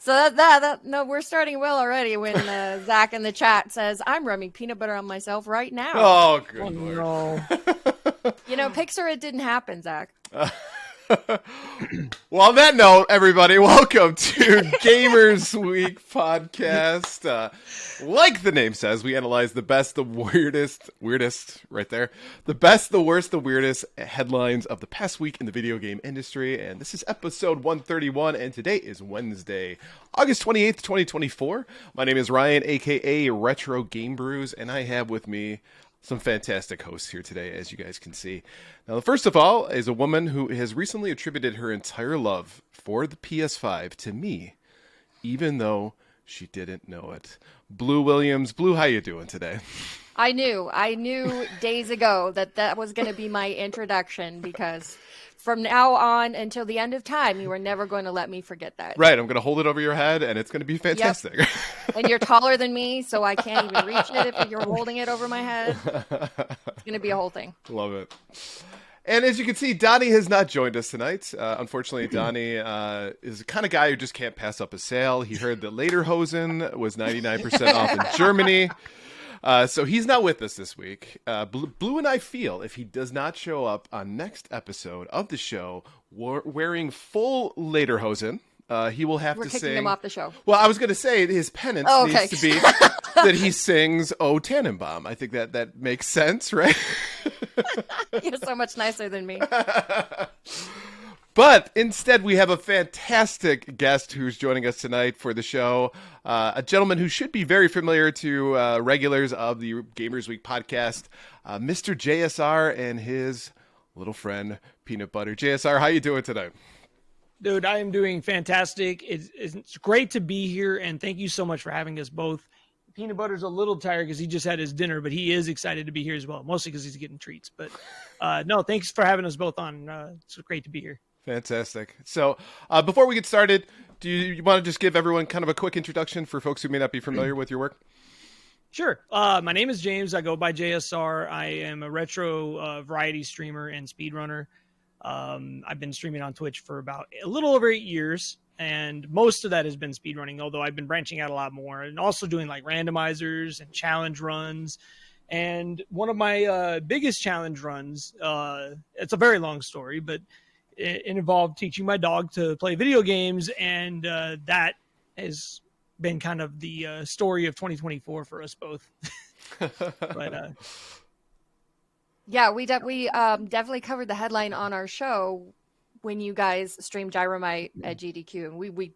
So that no, we're starting well already when Zach in the chat says, I'm rubbing peanut butter on myself right now. Oh, good Lord. No. You know, Pixar, it didn't happen, Zach. Well, on that note, everybody, welcome to Gamers Week podcast. Like the name says, we analyze the best, the weirdest, right there, the best, the worst, the weirdest headlines of the past week in the video game industry. And this is episode 131, and today is Wednesday, August 28th, 2024. My name is Ryan, aka Retro Game Brews, and I have with me some fantastic hosts here today, as you guys can see. Now, the first of all is a woman who has recently attributed her entire love for the PS5 to me, even though she didn't know it. Blue Williams. Blue, how you doing today? I knew days ago that was going to be my introduction, because from now on until the end of time, you were never going to let me forget that. Right, I'm going to hold it over your head, and it's going to be fantastic. Yep. And you're taller than me, so I can't even reach it if you're holding it over my head. It's going to be a whole thing. Love it. And as you can see, Donnie has not joined us tonight. Unfortunately, Donnie is the kind of guy who just can't pass up a sale. He heard that Lederhosen was 99% off in Germany. So he's not with us this week. Blue and I feel if he does not show up on next episode of the show wearing full Lederhosen, he will have to sing. We're kicking him off the show. Well, I was going to say his penance needs to be that he sings "O Tannenbaum." I think that makes sense, right? You're so much nicer than me. But instead, we have a fantastic guest who's joining us tonight for the show. A gentleman who should be very familiar to regulars of the Gamers Week podcast, Mr. JSR and his little friend, Peanut Butter. JSR, how you doing today? Dude, I am doing fantastic. It's great to be here, and thank you so much for having us both. Peanut Butter's a little tired because he just had his dinner, but he is excited to be here as well, mostly because he's getting treats. But no, thanks for having us both on. It's great to be here. Fantastic. So before we get started, do you want to just give everyone kind of a quick introduction for folks who may not be familiar with your work? Sure. My name is James. I go by JSR. I am a retro variety streamer and speedrunner. I've been streaming on Twitch for about a little over 8 years, and most of that has been speedrunning, although I've been branching out a lot more and also doing like randomizers and challenge runs. And one of my biggest challenge runs, it's a very long story, but it involved teaching my dog to play video games, and that has been kind of the story of 2024 for us both. But yeah, we definitely covered the headline on our show when you guys streamed Gyromite at GDQ, and we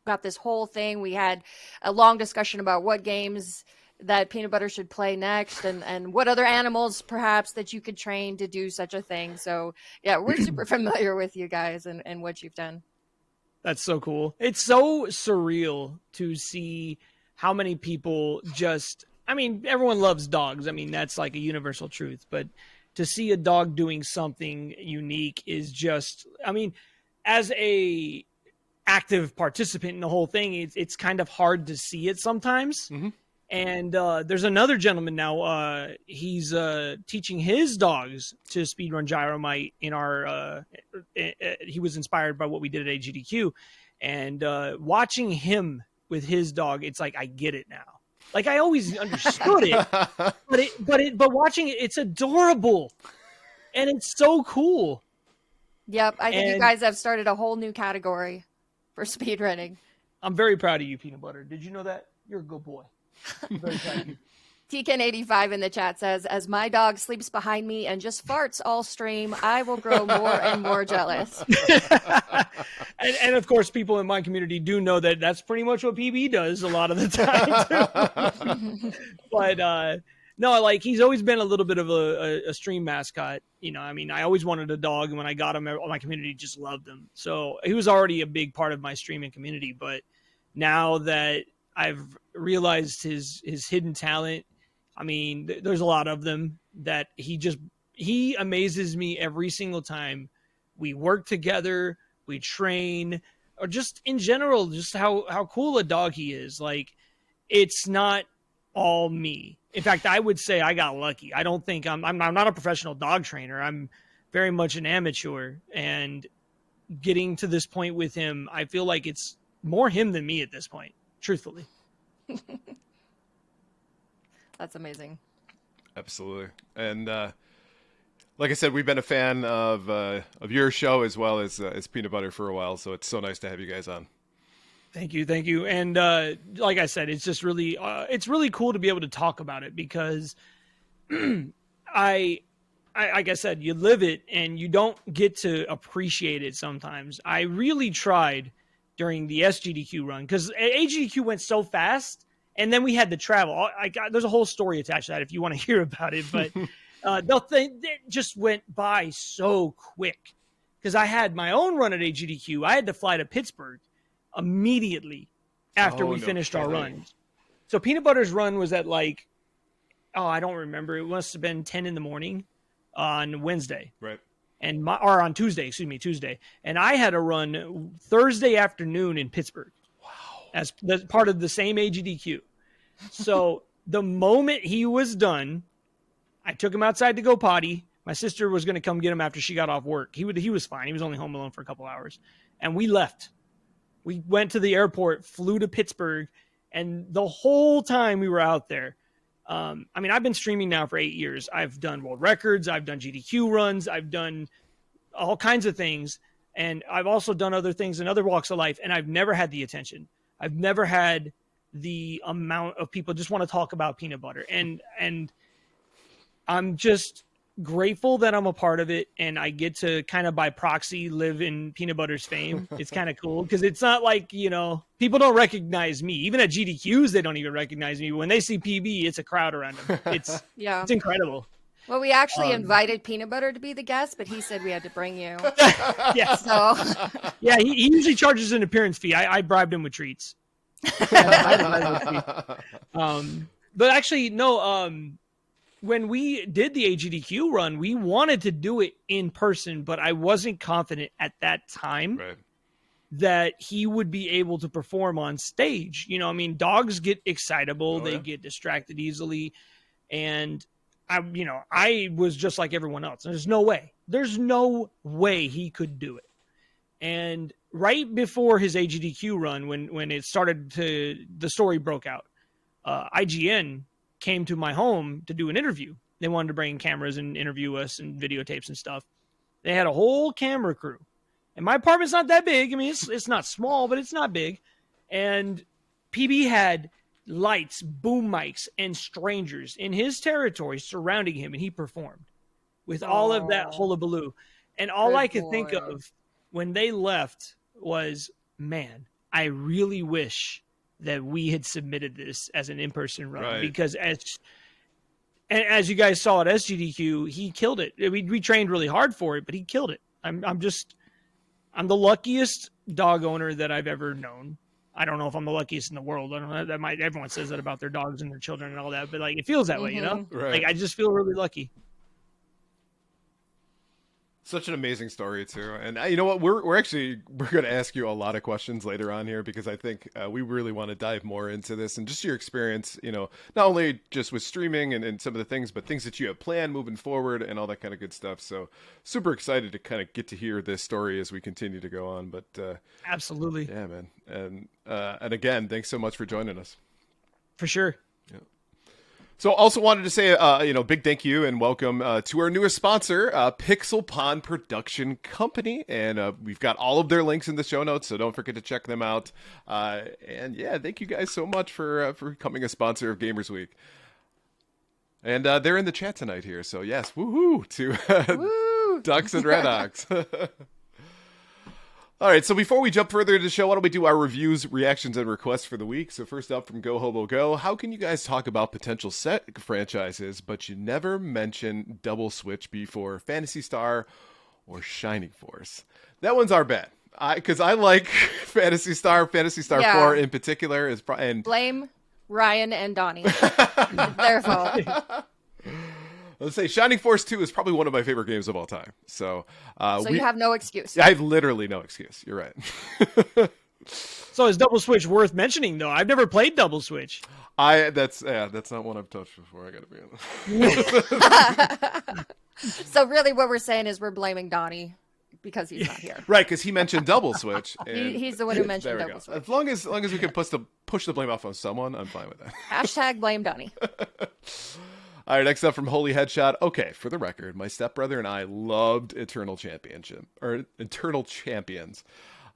got this whole thing. We had a long discussion about what games that Peanut Butter should play next, and what other animals perhaps that you could train to do such a thing. So yeah, we're super familiar with you guys and what you've done. That's so cool. It's so surreal to see how many people everyone loves dogs. I mean, that's like a universal truth, but to see a dog doing something unique is just, as a active participant in the whole thing, it's kind of hard to see it sometimes. Mm-hmm. And there's another gentleman now. He's teaching his dogs to speedrun Gyromite in our. He was inspired by what we did at AGDQ, and watching him with his dog, it's like I get it now. Like I always understood it, but watching it, it's adorable, and it's so cool. Yep, I think you guys have started a whole new category for speedrunning. I'm very proud of you, Peanut Butter. Did you know that? You're a good boy. TKN85 in the chat says, as my dog sleeps behind me and just farts all stream, I will grow more and more jealous. and of course, people in my community do know that that's pretty much what PB does a lot of the time. But no, like he's always been a little bit of a stream mascot. I always wanted a dog, and when I got him, my community just loved him. So he was already a big part of my streaming community. But now that I've realized his hidden talent, there's a lot of them that he amazes me every single time we work together, we train, or just in general, just how cool a dog he is. Like, it's not all me. In fact, I would say I got lucky. I don't think I'm not a professional dog trainer. I'm very much an amateur, and getting to this point with him, I feel like it's more him than me at this point, truthfully. That's amazing. Absolutely. And like I said, we've been a fan of your show as well as Peanut Butter for a while, so it's so nice to have you guys on. Thank you. And like I said, it's just really it's really cool to be able to talk about it, because I like I said, you live it and you don't get to appreciate it sometimes. I really tried during the SGDQ run, because AGDQ went so fast, and then we had to travel. There's a whole story attached to that if you want to hear about it, but it just went by so quick, because I had my own run at AGDQ. I had to fly to Pittsburgh immediately after we finished our runs. So Peanut Butter's run was at like, I don't remember. It must have been 10 in the morning on Wednesday. Right. Or on Tuesday, Tuesday. And I had a run Thursday afternoon in Pittsburgh. Wow. As part of the same AGDQ. So the moment he was done, I took him outside to go potty. My sister was going to come get him after she got off work. He was fine. He was only home alone for a couple hours. And we left. We went to the airport, flew to Pittsburgh, and the whole time we were out there, I've been streaming now for 8 years. I've done world records. I've done GDQ runs. I've done all kinds of things. And I've also done other things in other walks of life. And I've never had the attention. I've never had the amount of people just want to talk about peanut butter. And I'm just grateful that I'm a part of it. And I get to kind of by proxy live in peanut butter's fame. It's kind of cool, because it's not like, people don't recognize me. Even at GDQs, they don't even recognize me. When they see PB, it's a crowd around them. It's incredible. Well, we actually invited Peanut Butter to be the guest, but he said we had to bring you. Yeah. So. Yeah, he usually charges an appearance fee. I bribed him with treats. But actually, no. When we did the AGDQ run, we wanted to do it in person, but I wasn't confident at that time that he would be able to perform on stage. Dogs get excitable, they get distracted easily, and I was just like everyone else. There's no way he could do it. And right before his AGDQ run, when it started the story broke out, IGN came to my home to do an interview. They wanted to bring cameras and interview us and videotapes and stuff. They had a whole camera crew. And my apartment's not that big. It's not small, but it's not big. And PB had lights, boom mics, and strangers in his territory surrounding him, and he performed with all of that hullabaloo. And all I could think of when they left was, man, I really wish that we had submitted this as an in-person run, because as you guys saw at SGDQ, he killed it. We trained really hard for it, but he killed it. I'm the luckiest dog owner that I've ever known. I don't know if I'm the luckiest in the world. I don't know. Everyone says that about their dogs and their children and all that, but it feels that way, Right. I just feel really lucky. Such an amazing story too, and you know what? We're going to ask you a lot of questions later on here, because I think we really want to dive more into this and just your experience. Not only just with streaming and some of the things, but things that you have planned moving forward and all that kind of good stuff. So super excited to kind of get to hear this story as we continue to go on. But absolutely, yeah, man, and again, thanks so much for joining us. For sure. So also wanted to say, big thank you and welcome to our newest sponsor, Pixel Pond Production Company. And we've got all of their links in the show notes, so don't forget to check them out. And yeah, thank you guys so much for becoming a sponsor of Gamers Week. And they're in the chat tonight here, so yes, woohoo to Ducks and Red Ox. All right, so before we jump further into the show, why don't we do our reviews, reactions, and requests for the week? So first up from Go Hobo Go, how can you guys talk about potential set franchises, but you never mention Double Switch before Phantasy Star or Shining Force? That one's our bet, because I like Phantasy Star 4 in particular. And blame Ryan and Donnie. Their fault. Let's say Shining Force 2 is probably one of my favorite games of all time. So you have no excuse. I have literally no excuse. You're right. So is Double Switch worth mentioning, though? I've never played Double Switch. That's not one I've touched before. I got to be honest. So really what we're saying is we're blaming Donnie because he's not here. Right, because he mentioned Double Switch. And He's the one who mentioned there we Double go. Switch. As long as we can push the blame off on someone, I'm fine with that. Hashtag blame Donnie. All right, next up from Holy Headshot. Okay, for the record, my stepbrother and I loved Eternal Champions.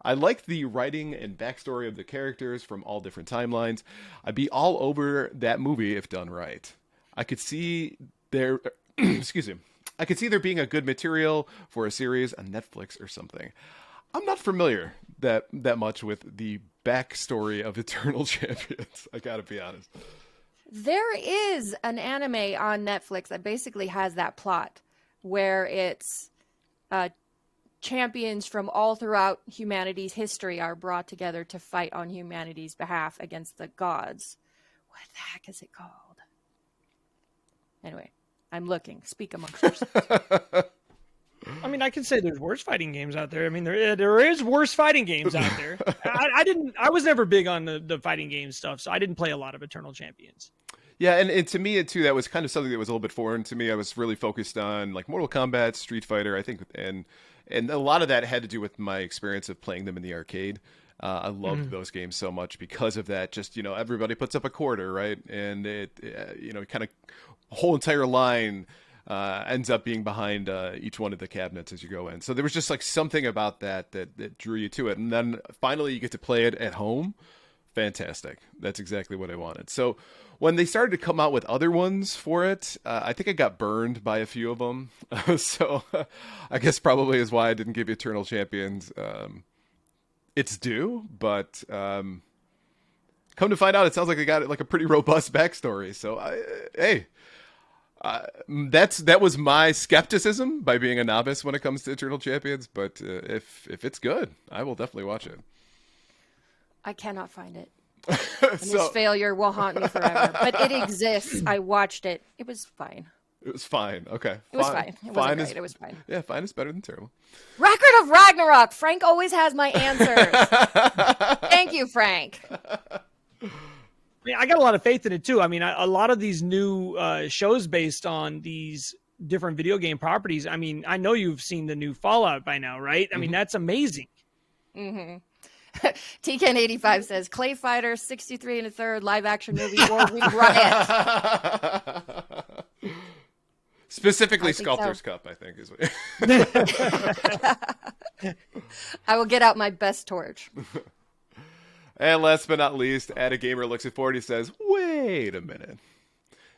I liked the writing and backstory of the characters from all different timelines. I'd be all over that movie if done right. I could see there, excuse me, I could see there being a good material for a series on Netflix or something. I'm not familiar that much with the backstory of Eternal Champions. I gotta be honest. There is an anime on Netflix that basically has that plot where it's champions from all throughout humanity's history are brought together to fight on humanity's behalf against the gods. What the heck is it called? Anyway, I'm looking. Speak amongst yourselves. I mean, I can say there's worse fighting games out there. I mean, there is worse fighting games out there. I was never big on the fighting game stuff, so I didn't play a lot of Eternal Champions. Yeah, and to me, too, that was kind of something that was a little bit foreign to me. I was really focused on, like, Mortal Kombat, Street Fighter, I think, and a lot of that had to do with my experience of playing them in the arcade. I loved those games so much because of that. Just, everybody puts up a quarter, right? And it kind of whole entire line ends up being behind each one of the cabinets as you go in. So there was just like something about that drew you to it. And then finally you get to play it at home. Fantastic. That's exactly what I wanted. So when they started to come out with other ones for it, I think I got burned by a few of them. So I guess probably is why I didn't give Eternal Champions its due. But come to find out, it sounds like they got like a pretty robust backstory. So that was my skepticism by being a novice when it comes to Eternal Champions. But if it's good, I will definitely watch it. I cannot find it. And this failure will haunt me forever. But it exists. I watched it. It was fine. It was fine. Okay. It was fine. It wasn't great. It was fine. Yeah, fine is better than terrible. Record of Ragnarok. Frank always has my answers. Thank you, Frank. I mean, I got a lot of faith in it too. I mean, a lot of these new shows based on these different video game properties. I mean, I know you've seen the new Fallout by now, right? I mean, that's amazing. Mm-hmm. TKN85 says Clay Fighter 63 and a third live action movie or we riot. Specifically Sculptor's Cup, I think is what. I will get out my best torch. And last but not least, Add a Gamer looks at 40 says, wait a minute.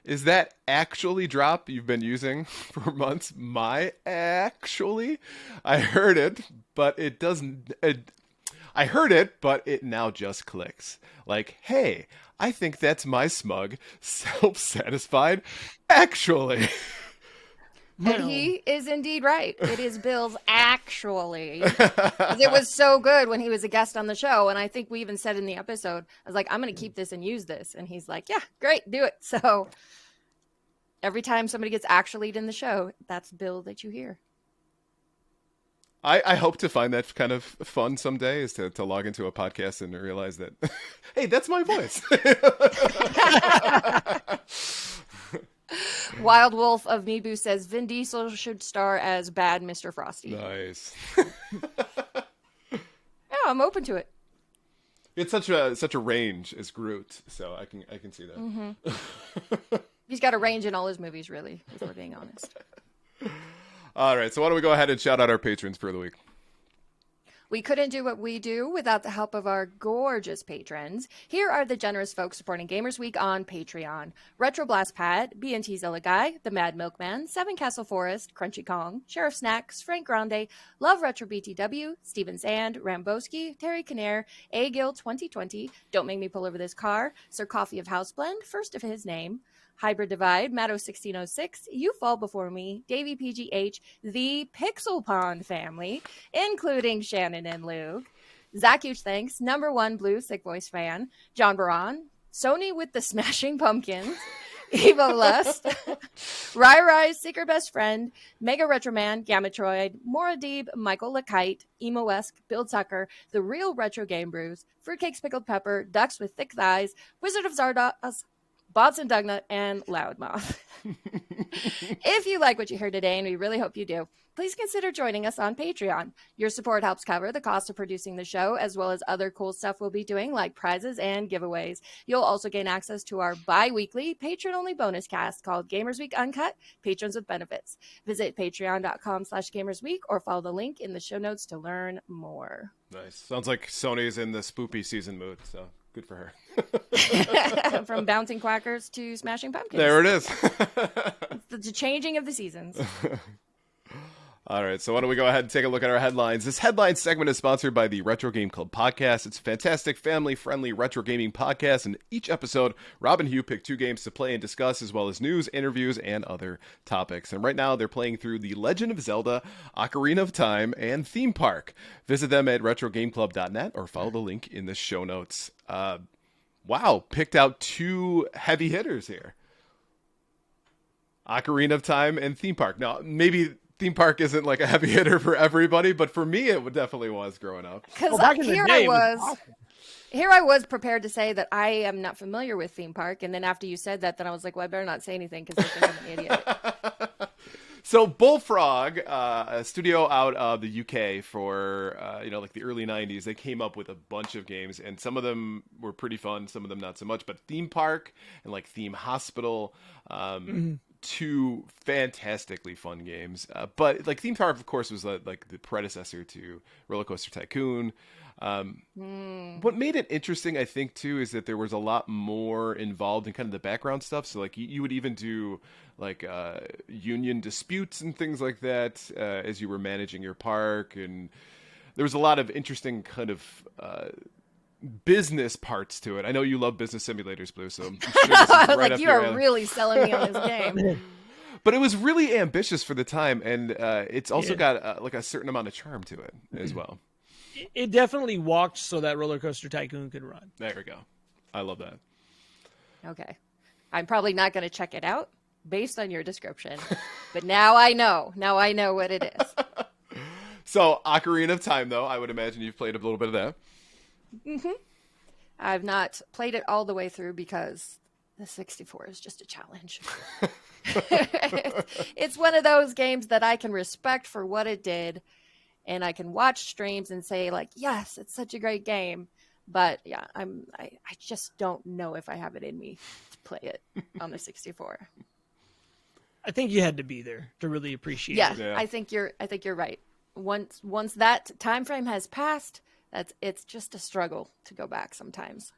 Is that actually drop you've been using for months? My actually? I heard it, but it doesn't. I heard it, but it now just clicks. Like, hey, I think that's my smug, self-satisfied actually. And he is indeed right. It is Bill's actually. It was so good when he was a guest on the show. And I think we even said in the episode, I was like, I'm going to keep this and use this. And he's like, yeah, great, do it. So every time somebody gets actually'd in the show, that's Bill that you hear. I hope to find that kind of fun someday, is to log into a podcast and realize that, hey, that's my voice. Wild Wolf of Mibu says Vin Diesel should star as bad Mr. Frosty. Nice. Yeah, I'm open to it. It's such a range as Groot, so I can see that. Mm-hmm. He's got a range in all his movies, really, if we're being honest. All right, so why don't we go ahead and shout out our patrons for the week? We couldn't do what we do without the help of our gorgeous patrons. Here are the generous folks supporting Gamers Week on Patreon. Retro Blast Pat, B&T Zilla Guy, The Mad Milkman, Seven Castle Forest, Crunchy Kong, Sheriff Snacks, Frank Grande, Love Retro BTW, Steven Sand, Ramboski, Terry Kinnair, A Gill 2020, Don't Make Me Pull Over This Car, Sir Coffee of Houseblend, first of his name, Hybrid Divide, Matto 1606, You Fall Before Me, Davey PGH, the Pixel Pond family, including Shannon and Luke, Zach Huge Thanks, Number One Blue Sick Voice Fan, John Baran, Sony with the Smashing Pumpkins, Evo Lust, Rai Seeker Best Friend, Mega Retroman, Gamatroid, Moradib, Michael Lakite, Emo-esque, Bill Tucker, The Real Retro Game Brews, Fruitcakes Pickled Pepper, Ducks with Thick Thighs, Wizard of Zardoz, Bob's and Doughnut, and Loudmouth. If you like what you heard today, and we really hope you do, please consider joining us on Patreon. Your support helps cover the cost of producing the show, as well as other cool stuff we'll be doing, like prizes and giveaways. You'll also gain access to our bi-weekly, patron-only bonus cast called Gamers Week Uncut, Patrons with Benefits. Visit patreon.com/gamersweek or follow the link in the show notes to learn more. Nice. Sounds like Sony's in the spoopy season mood, so good for her. From bouncing quackers to smashing pumpkins. There it is. It's the changing of the seasons. All right, so why don't we go ahead and take a look at our headlines. This headline segment is sponsored by the Retro Game Club podcast. It's a fantastic, family-friendly retro gaming podcast, and each episode, Rob and Hugh pick 2 games to play and discuss, as well as news, interviews, and other topics. And right now, they're playing through The Legend of Zelda, Ocarina of Time, and Theme Park. Visit them at retrogameclub.net or follow the link in the show notes. Wow, picked out 2 heavy hitters here. Ocarina of Time and Theme Park. Now, maybe Theme Park isn't like a heavy hitter for everybody, but for me, it definitely was growing up. Because here I was prepared to say that I am not familiar with Theme Park, and then after you said that, then I was like, well, I better not say anything because they think I'm an idiot. So Bullfrog, a studio out of the UK for, like the early 90s, they came up with a bunch of games, and some of them were pretty fun, some of them not so much, but Theme Park and like Theme Hospital, 2 fantastically fun games. But like Theme Park, of course, was like the predecessor to Roller Coaster Tycoon. What made it interesting, I think, too, is that there was a lot more involved in kind of the background stuff. So like you would even do like union disputes and things like that as you were managing your park, and there was a lot of interesting kind of business parts to it. I know you love business simulators, Blue, so I'm sure this is right like up you your are alley. really selling me on this game. But it was really ambitious for the time, and it's also got like a certain amount of charm to it as well. It definitely walked so that Roller Coaster Tycoon could run. There we go. I love that. Okay. I'm probably not going to check it out based on your description, but now I know. Now I know what it is. So Ocarina of Time, though, I would imagine you've played a little bit of that. Mm-hmm. I've not played it all the way through because the 64 is just a challenge. It's one of those games that I can respect for what it did, and I can watch streams and say, like, yes, it's such a great game. But yeah, I just don't know if I have it in me to play it on the 64. I think you had to be there to really appreciate it. Yeah, I think you're right. Once that time frame has passed, it's just a struggle to go back sometimes.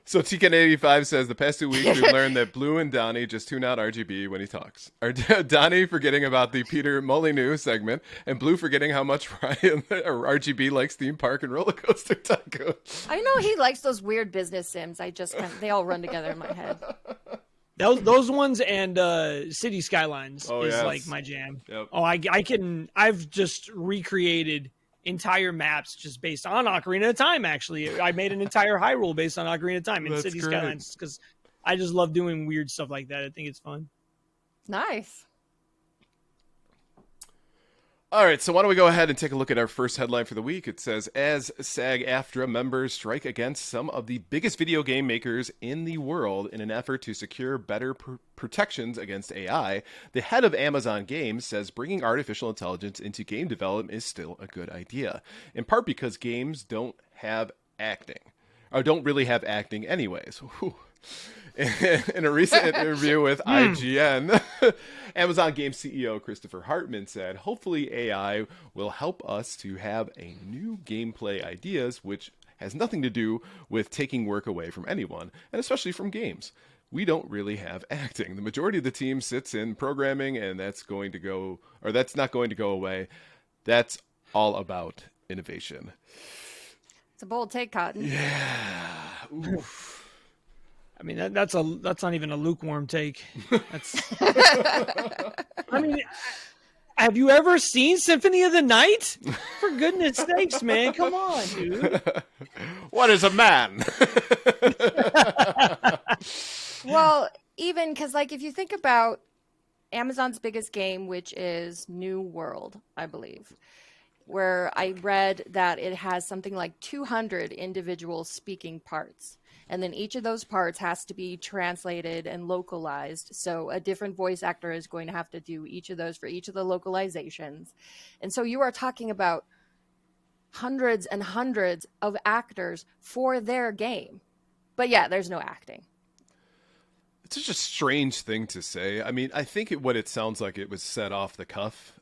So TK85 says, the past 2 weeks we've learned that Blue and Donnie just tune out RGB when he talks. Donnie forgetting about the Peter Molyneux segment, and Blue forgetting how much Ryan or RGB likes Theme Park and Roller Coaster Tycoon. I know he likes those weird business sims. They all run together in my head. Those ones and City Skylines is yes. like my jam. Yep. Oh, I've just recreated entire maps just based on Ocarina of Time. Actually, I made an entire Hyrule based on Ocarina of Time and City Skylines because I just love doing weird stuff like that. I think it's fun. Nice. All right, so why don't we go ahead and take a look at our first headline for the week. It says, as SAG-AFTRA members strike against some of the biggest video game makers in the world in an effort to secure better protections against AI, the head of Amazon Games says bringing artificial intelligence into game development is still a good idea, in part because games don't really have acting anyways. Whew. In a recent interview with IGN, Amazon Games CEO Christopher Hartman said, hopefully AI will help us to have a new gameplay ideas, which has nothing to do with taking work away from anyone, and especially from games. We don't really have acting. The majority of the team sits in programming, and that's not going to go away. That's all about innovation. It's a bold take, Cotton. Yeah. Oof. I mean, that's not even a lukewarm take. That's. I mean, have you ever seen Symphony of the Night? For goodness sakes, man, come on, dude. What is a man? Well, even because, like, if you think about Amazon's biggest game, which is New World, I believe, where I read that it has something like 200 individual speaking parts. And then each of those parts has to be translated and localized. So a different voice actor is going to have to do each of those for each of the localizations. And so you are talking about hundreds and hundreds of actors for their game. But yeah, there's no acting. It's such a strange thing to say. I mean, I think what it sounds like, it was set off the cuff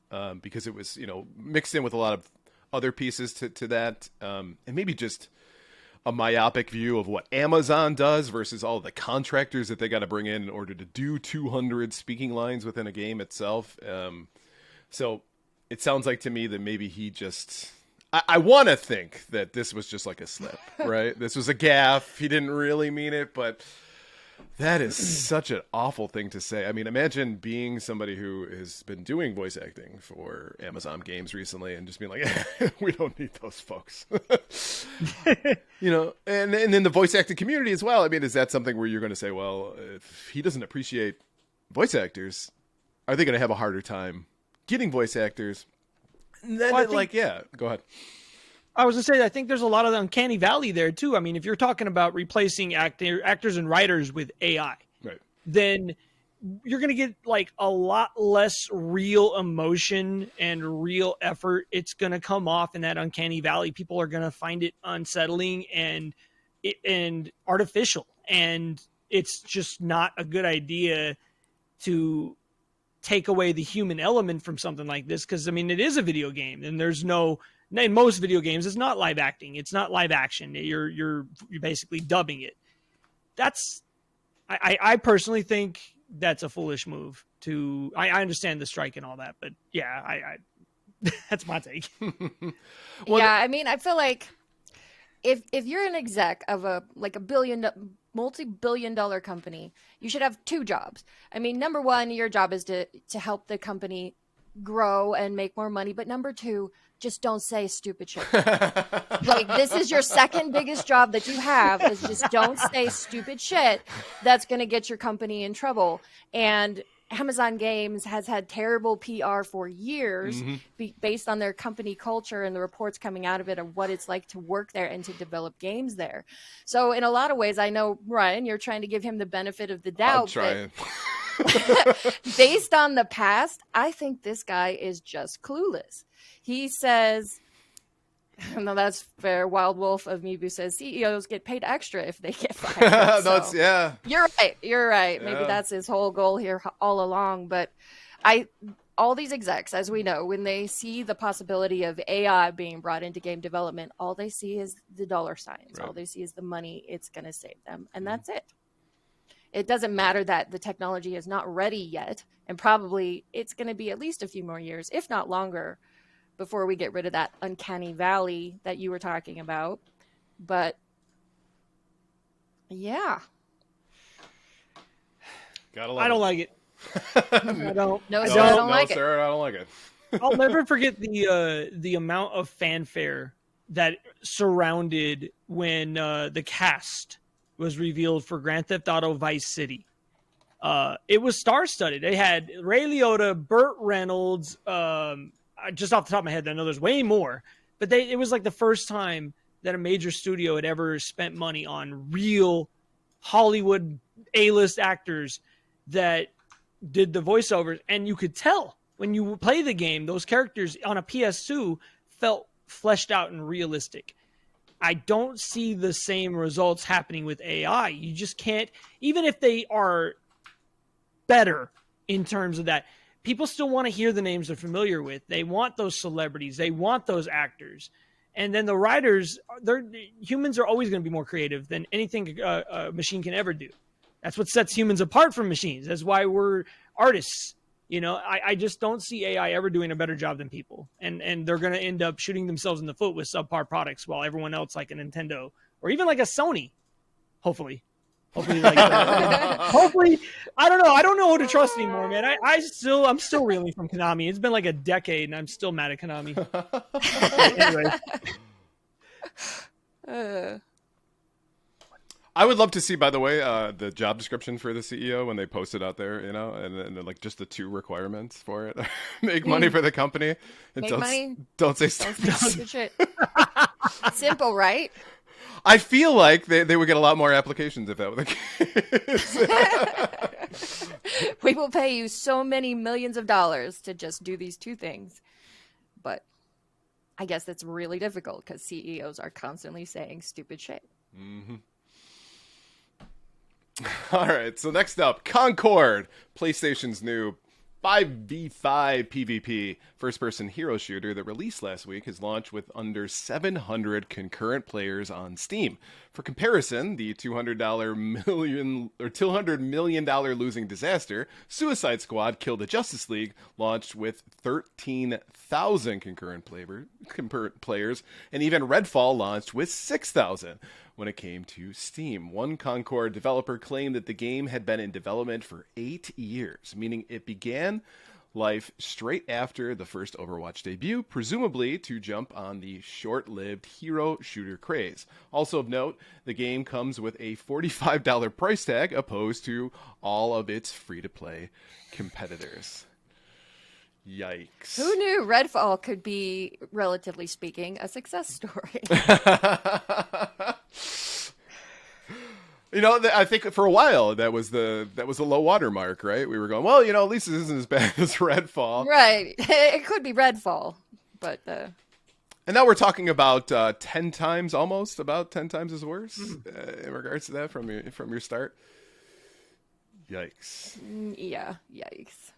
because it was, mixed in with a lot of other pieces to that. And maybe just a myopic view of what Amazon does versus all the contractors that they got to bring in order to do 200 speaking lines within a game itself. So it sounds like to me that maybe he just... I want to think that this was just like a slip, right? This was a gaffe. He didn't really mean it, but that is such an awful thing to say. I mean, imagine being somebody who has been doing voice acting for Amazon games recently and just being like, we don't need those folks. And in the voice acting community as well. I mean, is that something where you're going to say, well, if he doesn't appreciate voice actors, are they going to have a harder time getting voice actors? And then go ahead. I was going to say, I think there's a lot of the uncanny valley there too. I mean, if you're talking about replacing actors and writers with AI, right, then you're going to get like a lot less real emotion and real effort. It's going to come off in that uncanny valley. People are going to find it unsettling and artificial. And it's just not a good idea to take away the human element from something like this. Cause I mean, it is a video game and in most video games, it's not live acting. It's not live action. You're basically dubbing it. I personally think that's a foolish move I understand the strike and all that, but yeah, I that's my take. I mean, I feel like if you're an exec of a multi-billion-dollar company, you should have two jobs. I mean, number one, your job is to help the company grow and make more money. But number two, just don't say stupid shit. Like, this is your second biggest job that you have, is just don't say stupid shit that's going to get your company in trouble. And Amazon Games has had terrible PR for years based on their company culture and the reports coming out of it of what it's like to work there and to develop games there. So in a lot of ways, I know, Ryan, you're trying to give him the benefit of the doubt. I'm trying. Based on the past, I think this guy is just clueless. He says, no, that's fair. Wild Wolf of Mibu says CEOs get paid extra if they get fired. You're right. Yeah. Maybe that's his whole goal here all along. But all these execs, as we know, when they see the possibility of AI being brought into game development, all they see is the dollar signs. Right. All they see is the money it's going to save them. And that's it. It doesn't matter that the technology is not ready yet. And probably it's going to be at least a few more years, if not longer, before we get rid of that uncanny valley that you were talking about. But yeah. I don't like it. I don't. No, I don't like it. Sarah, I don't like it. I'll never forget the amount of fanfare that surrounded when the cast was revealed for Grand Theft Auto Vice City. It was star-studded. They had Ray Liotta, Burt Reynolds, just off the top of my head, I know there's way more, but it was like the first time that a major studio had ever spent money on real Hollywood A-list actors that did the voiceovers. And you could tell when you play the game, those characters on a PS2 felt fleshed out and realistic. I don't see the same results happening with AI. You just can't, even if they are better in terms of that, people still want to hear the names they're familiar with. They want those celebrities. They want those actors. And then the writers, humans are always going to be more creative than anything a machine can ever do. That's what sets humans apart from machines. That's why we're artists. I just don't see AI ever doing a better job than people. And they're going to end up shooting themselves in the foot with subpar products while everyone else, like a Nintendo or even like a Sony, hopefully like hopefully, I don't know. I don't know who to trust anymore, man. I'm still reeling from Konami. It's been like a decade and I'm still mad at Konami. Anyway. I would love to see, by the way, the job description for the CEO when they post it out there, and like just the 2 requirements for it: make money for the company, and Make money. don't say Don't stupid. say stupid shit. Simple, right? I feel like they would get a lot more applications if that were the case. We will pay you so many millions of dollars to just do these 2 things. But I guess that's really difficult because CEOs are constantly saying stupid shit. Mm-hmm. All right, so next up, Concord, PlayStation's new 5v5 PvP first-person hero shooter that released last week has launched with under 700 concurrent players on Steam. For comparison, the $200 million losing disaster, Suicide Squad: Kill the Justice League, launched with 13,000 concurrent players, and even Redfall launched with 6,000. When it came to Steam, one Concord developer claimed that the game had been in development for 8 years, meaning it began life straight after the first Overwatch debut, presumably to jump on the short-lived hero shooter craze. Also of note, the game comes with a $45 price tag opposed to all of its free-to-play competitors. Yikes. Who knew Redfall could be, relatively speaking, a success story? I think for a while that was the low water mark, right? We were going, well, at least this isn't as bad as Redfall. Right. It could be Redfall, but... And now we're talking about 10 times almost, about 10 times as worse in regards to that from your start. Yikes. Yeah, yikes.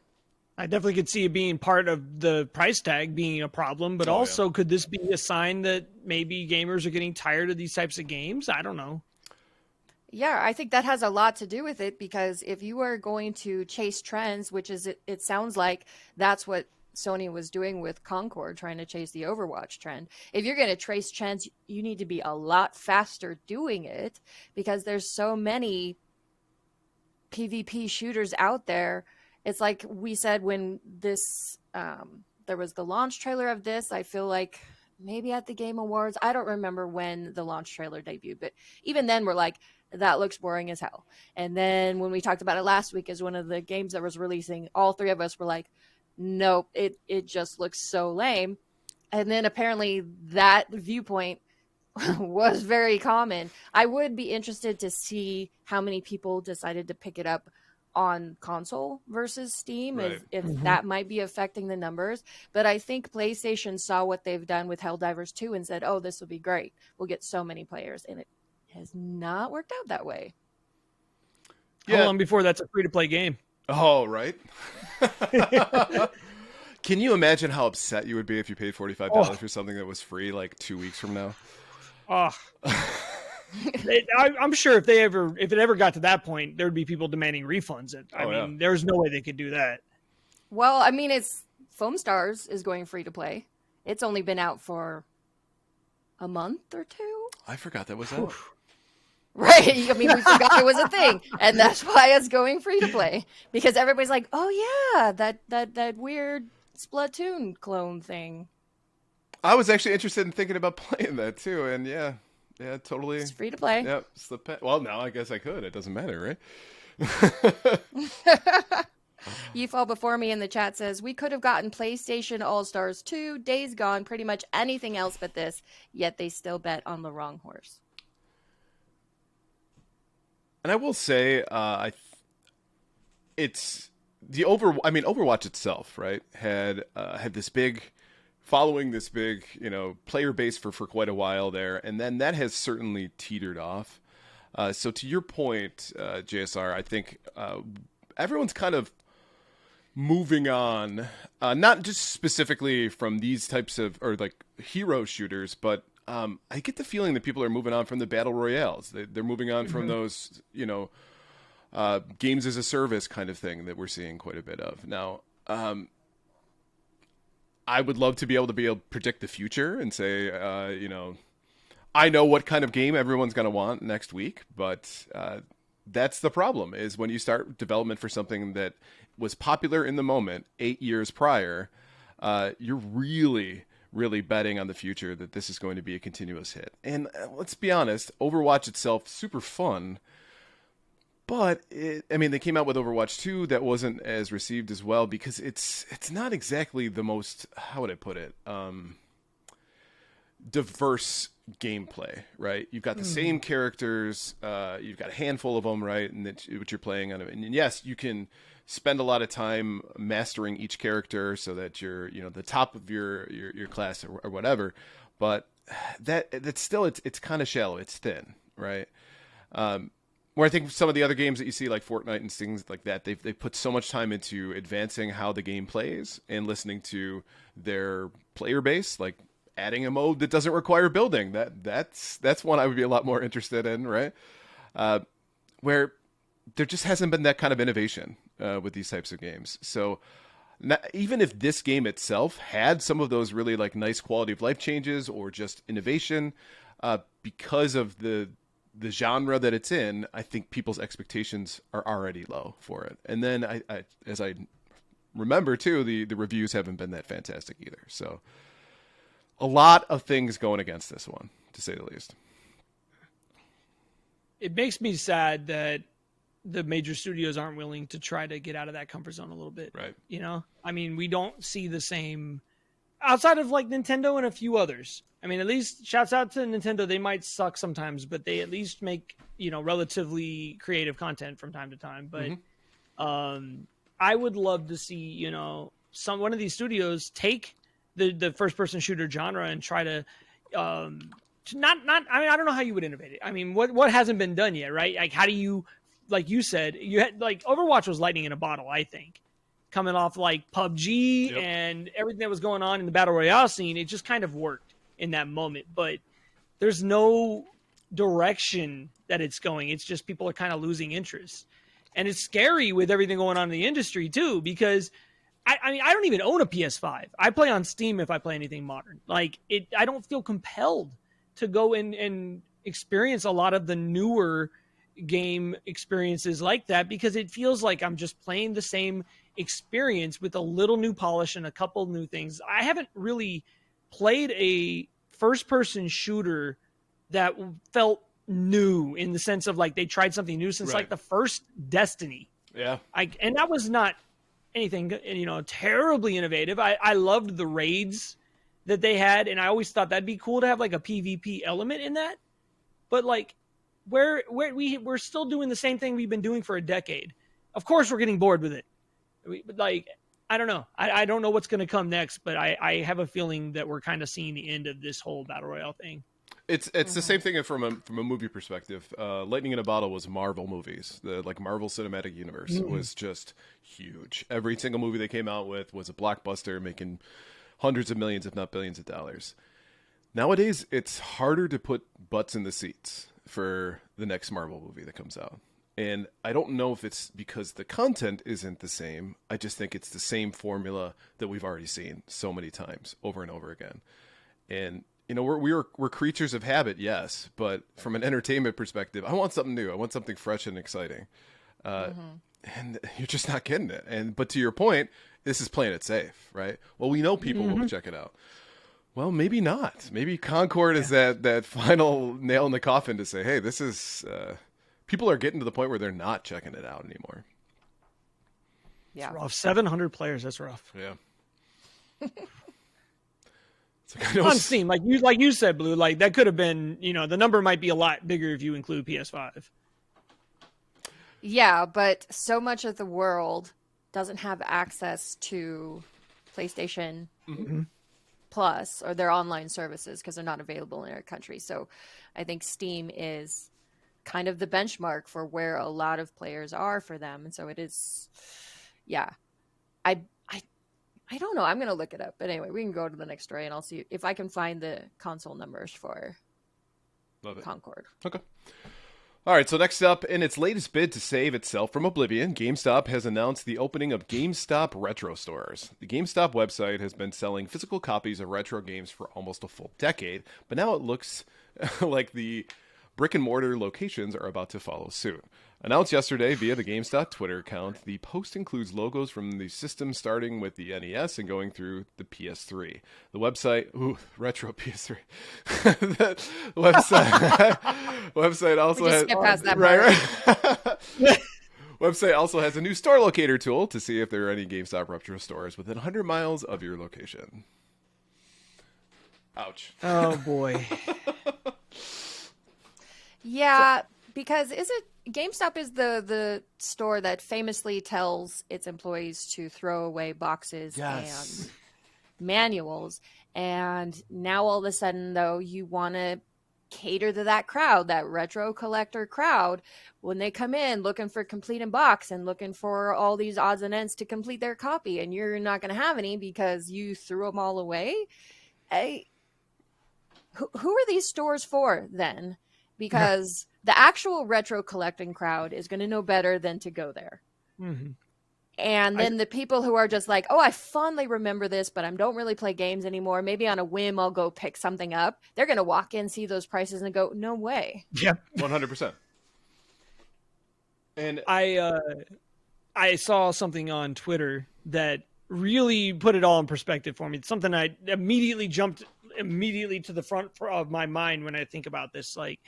I definitely could see it being part of the price tag being a problem, but also could this be a sign that maybe gamers are getting tired of these types of games? I don't know. Yeah, I think that has a lot to do with it because if you are going to chase trends, which is it sounds like that's what Sony was doing with Concord, trying to chase the Overwatch trend. If you're going to trace trends, you need to be a lot faster doing it because there's so many PvP shooters out there. It's like we said when this there was the launch trailer of this, I feel like maybe at the Game Awards. I don't remember when the launch trailer debuted, but even then we're like, that looks boring as hell. And then when we talked about it last week as one of the games that was releasing, all 3 of us were like, nope, it just looks so lame. And then apparently that viewpoint was very common. I would be interested to see how many people decided to pick it up on console versus Steam, right. if that might be affecting the numbers. But I think PlayStation saw what they've done with Helldivers 2 and said, oh, this will be great. We'll get so many players. And it has not worked out that way. Yeah. How long before that's a free-to-play game? Oh, right. Can you imagine how upset you would be if you paid $45 for something that was free like 2 weeks from now? Oh. I'm sure if it ever got to that point, there'd be people demanding refunds. I mean, there's no way they could do that. Well, I mean, it's Foam Stars is going free to play. It's only been out for a month or 2. I forgot that was out. Right. I mean, we forgot it was a thing. And that's why it's going free to play. Because everybody's like, oh, yeah, that weird Splatoon clone thing. I was actually interested in thinking about playing that, too. And, yeah, totally. It's free to play. Yep. Well, now I guess I could. It doesn't matter, right? You Fall Before Me in the chat says, we could have gotten PlayStation All-Stars 2, Days Gone, pretty much anything else but this, yet they still bet on the wrong horse. And I will say, it's the Overwatch itself, right? Had this big following, this big, player base for quite a while there, and then that has certainly teetered off. So to your point, JSR, I think everyone's kind of moving on, not just specifically from these types of or like hero shooters, but I get the feeling that people are moving on from the battle royales. They're moving on from those, games as a service kind of thing that we're seeing quite a bit of now. I would love to be able to predict the future and say, I know what kind of game everyone's going to want next week, but that's the problem is when you start development for something that was popular in the moment 8 years prior, you're really really betting on the future that this is going to be a continuous hit. And let's be honest, Overwatch itself, super fun. But they came out with Overwatch 2 that wasn't as received as well because it's not exactly the most, how would I put it, diverse gameplay, right? You've got the same characters, you've got a handful of them, right? And what you're playing on. And yes, you can spend a lot of time mastering each character so that you're, the top of your class or whatever. But that's still, it's kind of shallow. It's thin, right? Where I think some of the other games that you see, like Fortnite and things like that, they put so much time into advancing how the game plays and listening to their player base, like adding a mode that doesn't require building. That's one I would be a lot more interested in, right? Where there just hasn't been that kind of innovation with these types of games. So even if this game itself had some of those really like nice quality of life changes or just innovation, because of the genre that it's in, I think people's expectations are already low for it. And then I as I remember too, the reviews haven't been that fantastic either. So a lot of things going against this one, to say the least. It makes me sad that the major studios aren't willing to try to get out of that comfort zone a little bit. Right. We don't see the same outside of like Nintendo and a few others. At least shouts out to Nintendo. They might suck sometimes, but they at least make, relatively creative content from time to time. But I would love to see, one of these studios take the first person shooter genre and try to I don't know how you would innovate it. What hasn't been done yet, right? Like, how do you, like you said, you had like Overwatch was lightning in a bottle, I think. Coming off like PUBG and everything that was going on in the Battle Royale scene, it just kind of worked in that moment. But there's no direction that it's going. It's just people are kind of losing interest. And it's scary with everything going on in the industry too, because I don't even own a PS5. I play on Steam if I play anything modern. I don't feel compelled to go in and experience a lot of the newer game experiences like that, because it feels like I'm just playing the same experience with a little new polish and a couple new things. I haven't really played a first-person shooter that felt new in the sense of like they tried something new since like the first Destiny. Yeah. And that was not anything, terribly innovative. I loved the raids that they had, and I always thought that'd be cool to have like a PvP element in that. But like we're still doing the same thing we've been doing for a decade. Of course we're getting bored with it. I don't know. I don't know what's going to come next, but I have a feeling that we're kind of seeing the end of this whole Battle Royale thing. It's the same thing from a movie perspective. Lightning in a Bottle was Marvel movies. The Marvel Cinematic Universe was just huge. Every single movie they came out with was a blockbuster, making hundreds of millions, if not billions of dollars. Nowadays, it's harder to put butts in the seats for the next Marvel movie that comes out. And I don't know if it's because the content isn't the same. I just think it's the same formula that we've already seen so many times over and over again. And we're creatures of habit, yes, but from an entertainment perspective, I want something new. I want something fresh and exciting. And you're just not getting it. But to your point, this is playing it safe, right? Well, we know people will check it out. Well, maybe not. Maybe Concord is that final nail in the coffin to say, hey, this is people are getting to the point where they're not checking it out anymore. Yeah. It's rough. 700 players, that's rough. Yeah. On Steam, like you said, Blue, like that could have been, the number might be a lot bigger if you include PS5. Yeah, but so much of the world doesn't have access to PlayStation Plus or their online services because they're not available in our country. So I think Steam is kind of the benchmark for where a lot of players are for them. And so it is, yeah. I don't know. I'm going to look it up. But anyway, we can go to the next story and I'll see if I can find the console numbers for Concord. Okay. All right, so next up, in its latest bid to save itself from oblivion, GameStop has announced the opening of GameStop Retro Stores. The GameStop website has been selling physical copies of retro games for almost a full decade, but now it looks like the brick and mortar locations are about to follow suit. Announced yesterday via the GameStop Twitter account, the post includes logos from the system starting with the NES and going through the PS3. The website, retro PS3. The website also We just has skip past that right. Website also has a new store locator tool to see if there are any GameStop retro stores within 100 miles of your location. Ouch. Oh boy. Yeah, because GameStop is the store that famously tells its employees to throw away boxes and manuals. And now all of a sudden, though, you want to cater to that crowd, that retro collector crowd, when they come in looking for complete in box and looking for all these odds and ends to complete their copy, and you're not going to have any because you threw them all away. Who are these stores for then? Because the actual retro collecting crowd is going to know better than to go there. Mm-hmm. And then the people who are just like, oh, I fondly remember this, but I don't really play games anymore. Maybe on a whim, I'll go pick something up. They're going to walk in, see those prices, and go, no way. Yeah, 100%. And I saw something on Twitter that really put it all in perspective for me. It's something I immediately jumped to the front of my mind when I think about this. Like,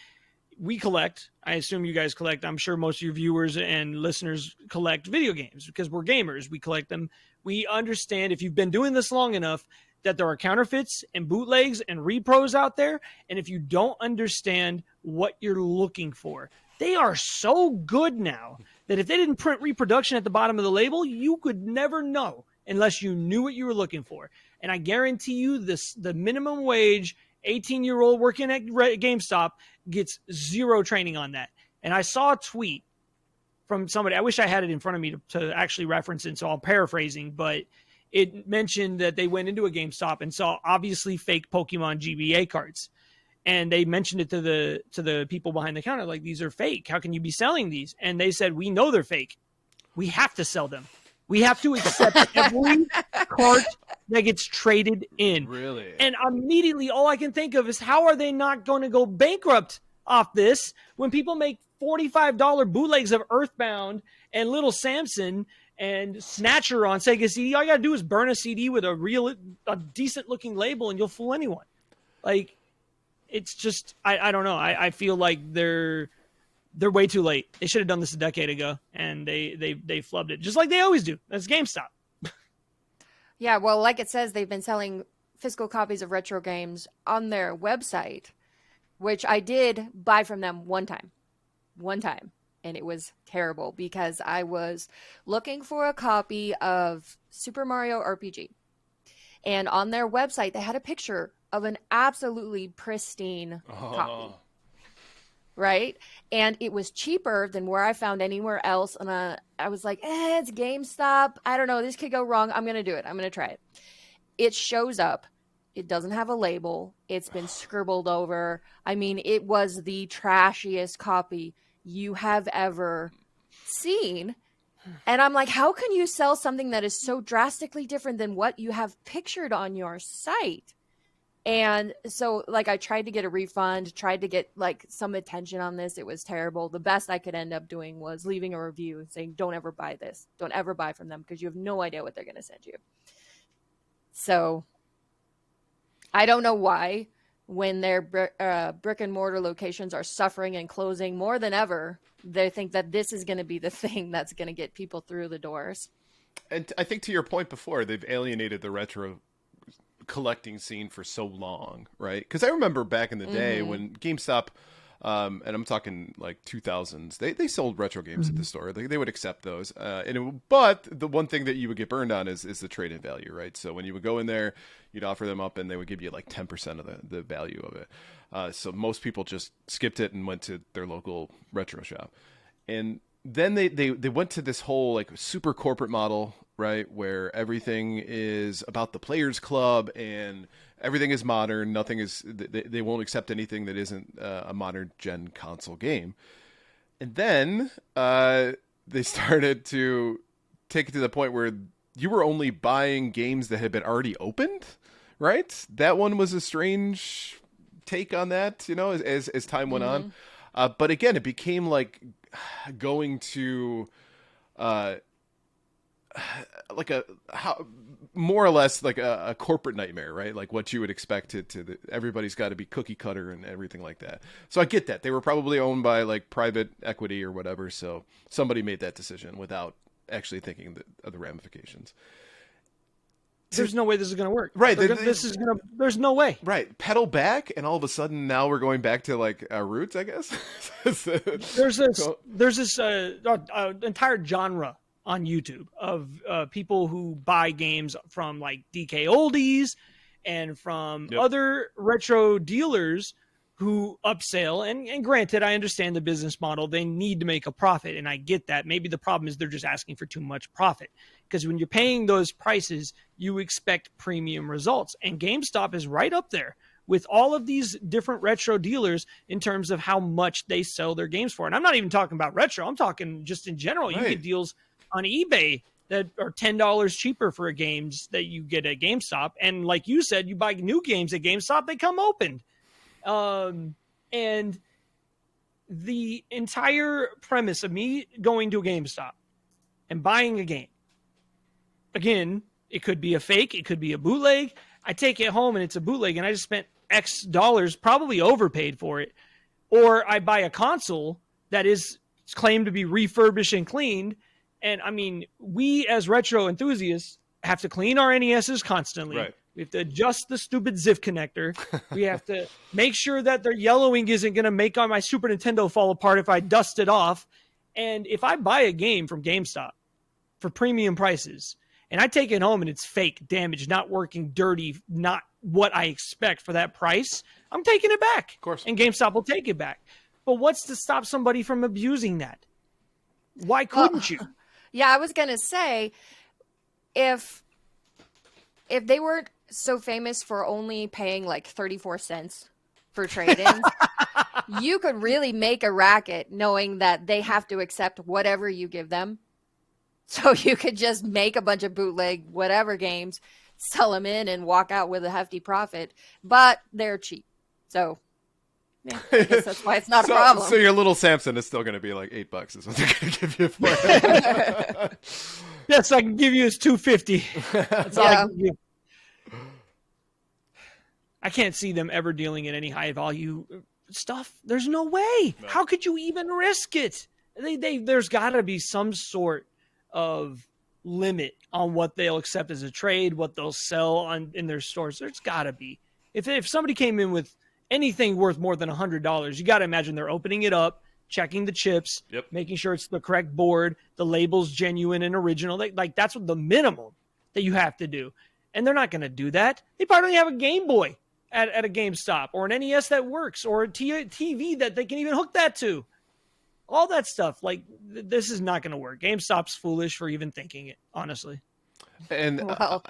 we collect, I assume you guys collect, I'm sure most of your viewers and listeners collect video games because we're gamers. We collect them. We understand, if you've been doing this long enough, that there are counterfeits and bootlegs and repros out there. And if you don't understand what you're looking for, they are so good now that if they didn't print reproduction at the bottom of the label, you could never know unless you knew what you were looking for. And I guarantee you the minimum wage 18-year-old working at GameStop gets zero training on that. And I saw a tweet from somebody, I wish I had it in front of me to actually reference it, so I'm paraphrasing, but it mentioned that they went into a GameStop and saw obviously fake Pokemon GBA cards. And they mentioned it to the people behind the counter, like, these are fake. How can you be selling these? And they said, we know they're fake. We have to sell them. We have to accept every cart that gets traded in. really, And immediately all I can think of is, how are they not going to go bankrupt off this when people make $45 bootlegs of Earthbound and Little Samson and Snatcher on Sega CD? All you got to do is burn a CD with a decent looking label and you'll fool anyone. Like, it's just, I don't know. I feel like they're way too late. They should have done this a decade ago, and they flubbed it, just like they always do. That's GameStop. Yeah, well, like it says, they've been selling physical copies of retro games on their website, which I did buy from them one time, and it was terrible because I was looking for a copy of Super Mario RPG, and on their website, they had a picture of an absolutely pristine copy. Right? And it was cheaper than where I found anywhere else. And I was like, it's GameStop. I don't know. This could go wrong. I'm going to do it. I'm going to try it. It shows up. It doesn't have a label. It's been scribbled over. I mean, it was the trashiest copy you have ever seen. And I'm like, how can you sell something that is so drastically different than what you have pictured on your site? And so, like, I tried to get a refund, tried to get, like, some attention on this. It was terrible. The best I could end up doing was leaving a review saying, don't ever buy this. Don't ever buy from them because you have no idea what they're going to send you. So, I don't know why, when their brick and mortar locations are suffering and closing more than ever, they think that this is going to be the thing that's going to get people through the doors. and I think to your point before, they've alienated the retro collecting scene for so long, right? Because I remember back in the day when GameStop, and I'm talking like 2000s, they sold retro games at the store. They would accept those, but the one thing that you would get burned on is the trade-in value, right? So when you would go in there, you'd offer them up, and they would give you like 10% of the value of it. So most people just skipped it and went to their local retro shop, and then they went to this whole like super corporate model, right, where everything is about the players club and everything is modern. Nothing is, they won't accept anything that isn't a modern gen console game. And then they started to take it to the point where you were only buying games that had been already opened, right? That one was a strange take on that, as time went on. But again, it became like going to like more or less like a corporate nightmare, right? Like what you would expect everybody's got to be cookie cutter and everything like that. So I get that they were probably owned by like private equity or whatever. So somebody made that decision without actually thinking of the ramifications. There's no way this is going to work. Right. There's no way. Right. Pedal back. And all of a sudden now we're going back to like our roots, I guess. There's this entire genre on YouTube of people who buy games from like DK Oldies and from other retro dealers who upsell. And granted, I understand the business model. They need to make a profit, and I get that. Maybe the problem is they're just asking for too much profit. Because when you're paying those prices, you expect premium results. And GameStop is right up there with all of these different retro dealers in terms of how much they sell their games for. And I'm not even talking about retro. I'm talking just in general. Right. You get deals on eBay that are $10 cheaper for games that you get at GameStop. And like you said, you buy new games at GameStop, they come opened. And the entire premise of me going to a GameStop and buying a game, again, it could be a fake, it could be a bootleg. I take it home and it's a bootleg and I just spent X dollars, probably overpaid for it. Or I buy a console that is claimed to be refurbished and cleaned. And I mean, we as retro enthusiasts have to clean our NESs constantly. Right. We have to adjust the stupid ZIF connector. We have to make sure that their yellowing isn't going to make my Super Nintendo fall apart if I dust it off. And if I buy a game from GameStop for premium prices and I take it home and it's fake, damaged, not working, dirty, not what I expect for that price, I'm taking it back. Of course. And GameStop will take it back. But what's to stop somebody from abusing that? Why couldn't you? Yeah, I was going to say, if they weren't so famous for only paying like 34 cents for trade-ins, you could really make a racket knowing that they have to accept whatever you give them. So you could just make a bunch of bootleg whatever games, sell them in, and walk out with a hefty profit. But they're cheap. So yeah, I guess that's why it's not a problem. So your little Samson is still going to be like $8 is what they're going to give you for it. Yes, I can give you his $250. That's all I can give. I can't see them ever dealing in any high value stuff. There's no way. No. How could you even risk it? There's got to be some sort of limit on what they'll accept as a trade, what they'll sell in their stores. There's got to be. If somebody came in with anything worth more than $100, you got to imagine they're opening it up, checking the chips, making sure it's the correct board, the label's genuine and original. That's what the minimum that you have to do. And they're not going to do that. They probably have a Game Boy at a GameStop or an NES that works or a TV that they can even hook that to. All that stuff. This is not going to work. GameStop's foolish for even thinking it, honestly. And well,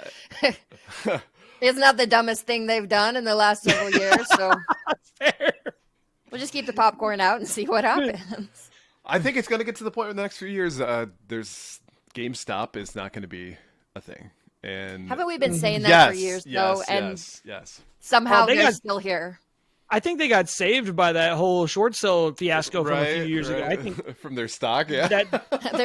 it's not the dumbest thing they've done in the last several years. So fair. We'll just keep the popcorn out and see what happens. I think it's going to get to the point in the next few years. There's GameStop is not going to be a thing. And haven't we been saying that for years though? And yes. Somehow they're still here. I think they got saved by that whole short sale fiasco from a few years ago. I think from their stock, they're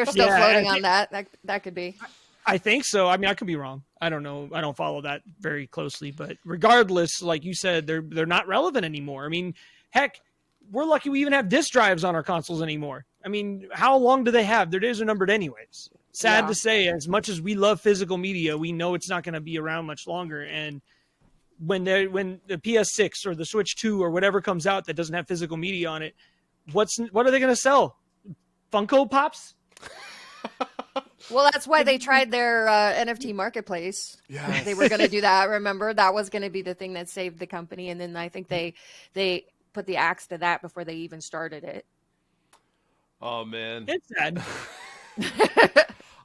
still floating on that. That could be. I think so. I mean, I could be wrong. I don't know. I don't follow that very closely, but regardless, like you said, they're not relevant anymore. I mean, heck, we're lucky we even have disk drives on our consoles anymore. I mean, how long do they have? Their days are numbered anyways. Sad to say, as much as we love physical media, we know it's not going to be around much longer. And when the PS6 or the Switch 2 or whatever comes out that doesn't have physical media on it, what are they going to sell? Funko Pops? Well, that's why they tried their NFT marketplace. Yes. They were going to do that. Remember, that was going to be the thing that saved the company. And then I think they put the axe to that before they even started it. Oh, man. It's sad.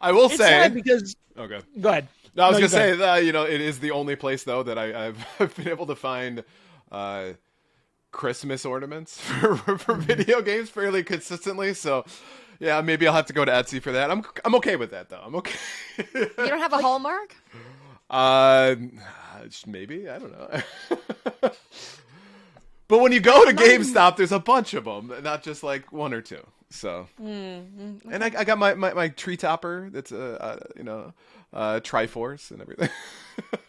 I will say, sad because okay. Go ahead. No, I was going to say that, it is the only place though that I've been able to find Christmas ornaments for video games fairly consistently. So yeah, maybe I'll have to go to Etsy for that. I'm okay with that though. I'm okay. You don't have a Hallmark? Maybe, I don't know. But when you go to GameStop, there's a bunch of them, not just like one or two. So, and I got my tree topper. That's Triforce and everything.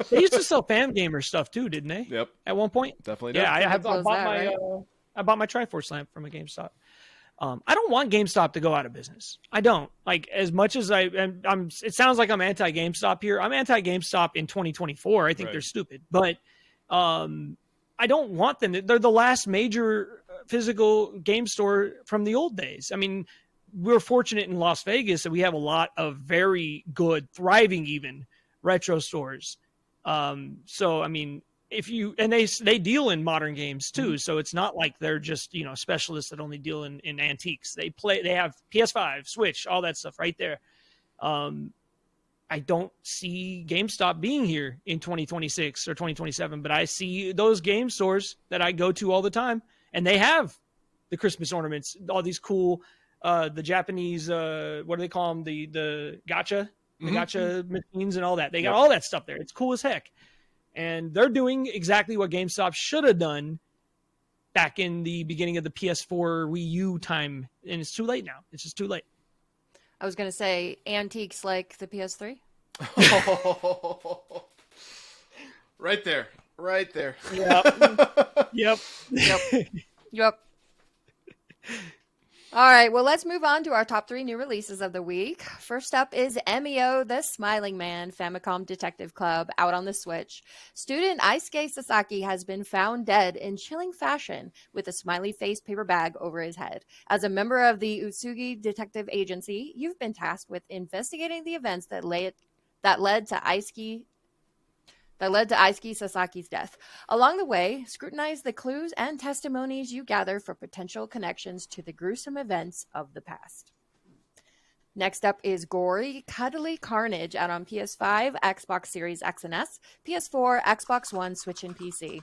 They used to sell Fan Gamer stuff too, didn't they? Yep, At one point. definitely. Yeah, Did. I closed bought that, my right? I bought my Triforce lamp from a GameStop. I don't want GameStop to go out of business. I don't. Like, as much as I'm it sounds like I'm anti GameStop here. I'm anti GameStop in 2024. I think Right. they're stupid. But I don't want them. They're the last major physical game store from the old days. I mean, we're fortunate in Las Vegas that we have a lot of very good, thriving even retro stores. So I mean, if you and they deal in modern games too, so it's not like they're just specialists that only deal in antiques. They have PS5, Switch, all that stuff right there. I don't see GameStop being here in 2026 or 2027, but I see those game stores that I go to all the time, and they have the Christmas ornaments, all these cool, the Japanese, what do they call them? The gacha, gacha machines and all that. They got all that stuff there. It's cool as heck. And they're doing exactly what GameStop should have done back in the beginning of the PS4 Wii U time. And it's too late now. It's just too late. I was gonna say antiques like the PS3. Right there. Yep. Yep. All right, well, let's move on to our top 3 new releases of the week. First up is MEO, The Smiling Man, Famicom Detective Club, out on the Switch. Student Aisuke Sasaki has been found dead in chilling fashion with a smiley face paper bag over his head. As a member of the Utsugi Detective Agency, you've been tasked with investigating the events that led to Aisuke Sasaki's death. Along the way, scrutinize the clues and testimonies you gather for potential connections to the gruesome events of the past. Next up is Gory Cuddly Carnage, out on PS5, Xbox Series X and S, PS4, Xbox One, Switch, and PC.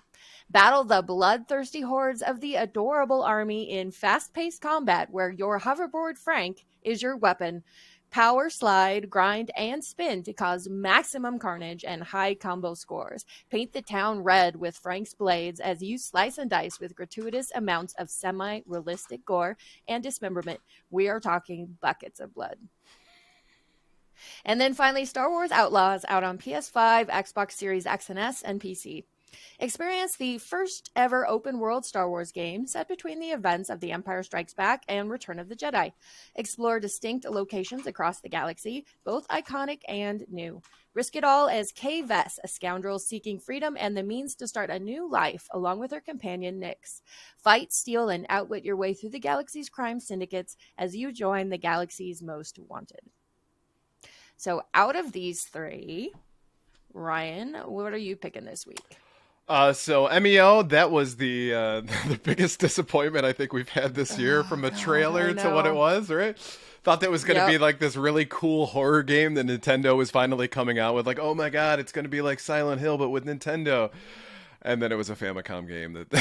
Battle the bloodthirsty hordes of the adorable army in fast-paced combat where your hoverboard Frank is your weapon. Power, slide, grind, and spin to cause maximum carnage and high combo scores. Paint the town red with Frank's blades as you slice and dice with gratuitous amounts of semi-realistic gore and dismemberment. We are talking buckets of blood. And then finally, Star Wars Outlaws, out on PS5, Xbox Series X and S, and PC. Experience the first ever open world Star Wars game set between the events of The Empire Strikes Back and Return of the Jedi. Explore distinct locations across the galaxy, both iconic and new. Risk it all as Kay Vess, a scoundrel seeking freedom and the means to start a new life along with her companion Nyx. Fight, steal, and outwit your way through the galaxy's crime syndicates as you join the galaxy's most wanted. So out of these 3, Ryan, what are you picking this week? So MEO, that was the the biggest disappointment I think we've had this year, from a trailer to what it was, right? Thought that was going to be like this really cool horror game that Nintendo was finally coming out with, like, oh my god, it's going to be like Silent Hill but with Nintendo. And then it was a Famicom game that they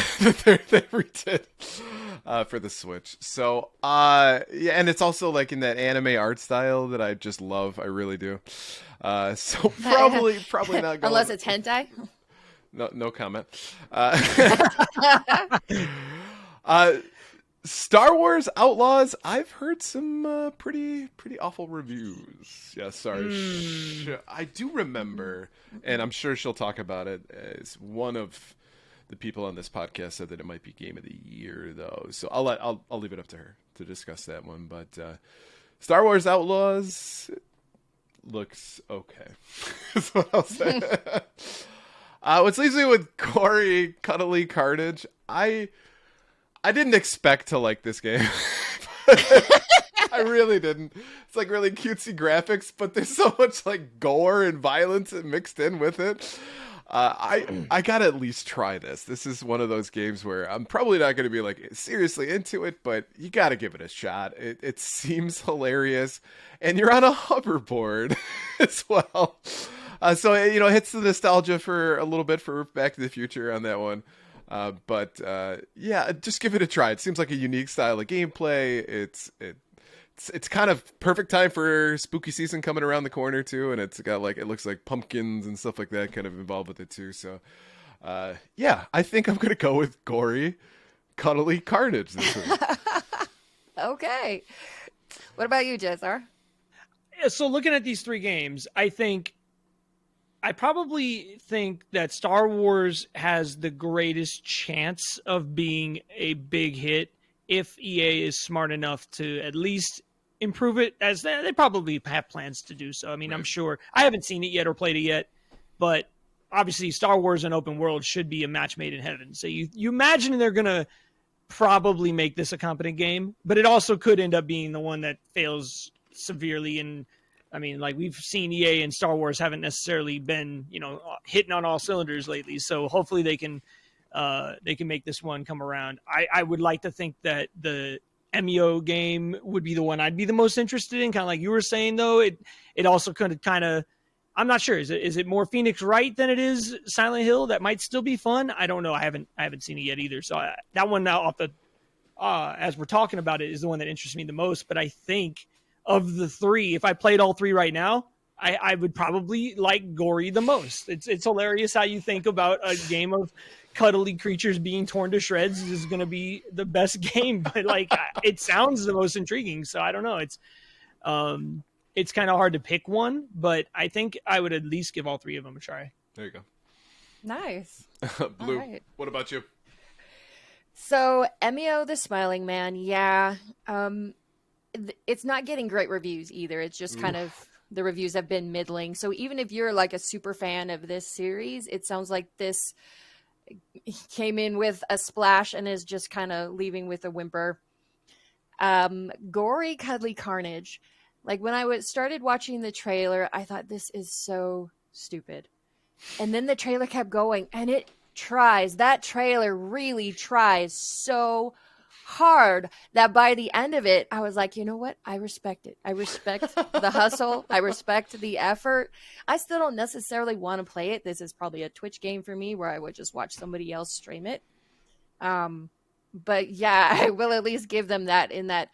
redid for the Switch. So yeah, and it's also like in that anime art style that I just love. I really do. So probably not going, unless it's hentai. No comment. Star Wars Outlaws, I've heard some pretty awful reviews. Yeah, sorry. I do remember, and I'm sure she'll talk about it, as one of the people on this podcast said that it might be Game of the Year, though. So I'll leave it up to her to discuss that one. But Star Wars Outlaws looks okay. That's what I'll say. Which leaves me with Gory Cuddly Carnage. I didn't expect to like this game. I really didn't. It's like really cutesy graphics, but there's so much like gore and violence mixed in with it. I gotta at least try this. This is one of those games where I'm probably not gonna be like seriously into it, but you gotta give it a shot. It seems hilarious, and you're on a hoverboard as well. So it hits the nostalgia for a little bit for Back to the Future on that one. But yeah, just give it a try. It seems like a unique style of gameplay. It's kind of perfect time for spooky season coming around the corner too, and it's got like, it looks like pumpkins and stuff like that kind of involved with it too. So Yeah, I think I'm going to go with gory, cuddly carnage this week. Okay. What about you, Jezar? Yeah, so looking at these three games, I probably think that Star Wars has the greatest chance of being a big hit if EA is smart enough to at least improve it, as they probably have plans to do so. I mean, I'm sure I haven't seen it yet or played it yet, but obviously Star Wars and open world should be a match made in heaven. So you imagine they're going to probably make this a competent game, but it also could end up being the one that fails severely. And I mean, like we've seen EA and Star Wars haven't necessarily been, hitting on all cylinders lately. So hopefully they can make this one come around. I would like to think that the MEO game would be the one I'd be the most interested in. Kind of like you were saying, though, it also could kind of, I'm not sure. Is it more Phoenix Wright than it is Silent Hill? That might still be fun. I don't know. I haven't seen it yet either. So that one now off the as we're talking about it is the one that interests me the most. But I think of the three, if I played all three right now, I would probably like gory the most. It's hilarious how you think about a game of cuddly creatures being torn to shreds is going to be the best game, but like it sounds the most intriguing. So I don't know. It's kind of hard to pick one, but I think I would at least give all three of them a try. There you go. Nice. Blue, All right. What about you? So, MEO the Smiling Man, yeah. It's not getting great reviews either. It's just kind of, the reviews have been middling. So even if you're like a super fan of this series, it sounds like this came in with a splash and is just kind of leaving with a whimper. Gory, cuddly carnage. Like when I started watching the trailer, I thought this is so stupid. And then the trailer kept going and that trailer really tries so hard that by the end of it, I was like, you know what? I respect it. I respect the hustle. I respect the effort. I still don't necessarily want to play it. This is probably a Twitch game for me where I would just watch somebody else stream it. But yeah, I will at least give them that in that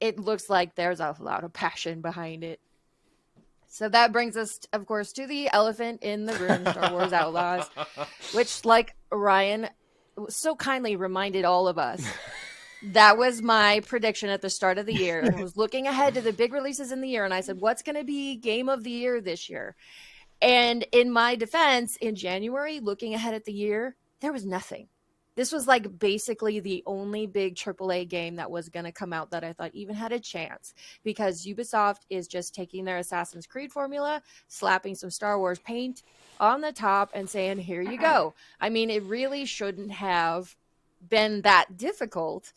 it looks like there's a lot of passion behind it. So that brings us, of course, to the elephant in the room, Star Wars Outlaws, which, like Ryan so kindly reminded all of us, that was my prediction at the start of the year. I was looking ahead to the big releases in the year, and I said, what's going to be game of the year this year? And in my defense, in January, looking ahead at the year, there was nothing. This was like basically the only big AAA game that was going to come out that I thought even had a chance, because Ubisoft is just taking their Assassin's Creed formula, slapping some Star Wars paint on the top and saying, here you go. I mean, it really shouldn't have been that difficult.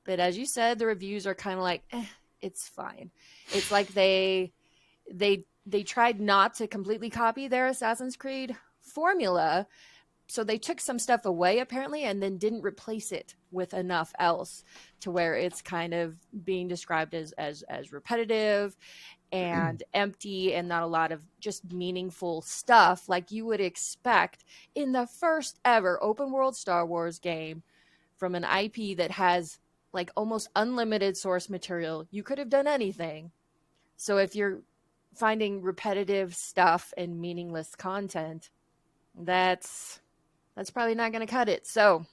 But as you said, the reviews are kind of like, it's fine. It's like they tried not to completely copy their Assassin's Creed formula. So they took some stuff away apparently and then didn't replace it with enough else to where it's kind of being described as repetitive and empty and not a lot of just meaningful stuff like you would expect in the first ever open world Star Wars game from an IP that has like almost unlimited source material. You could have done anything. So if you're finding repetitive stuff and meaningless content, that's probably not going to cut it. So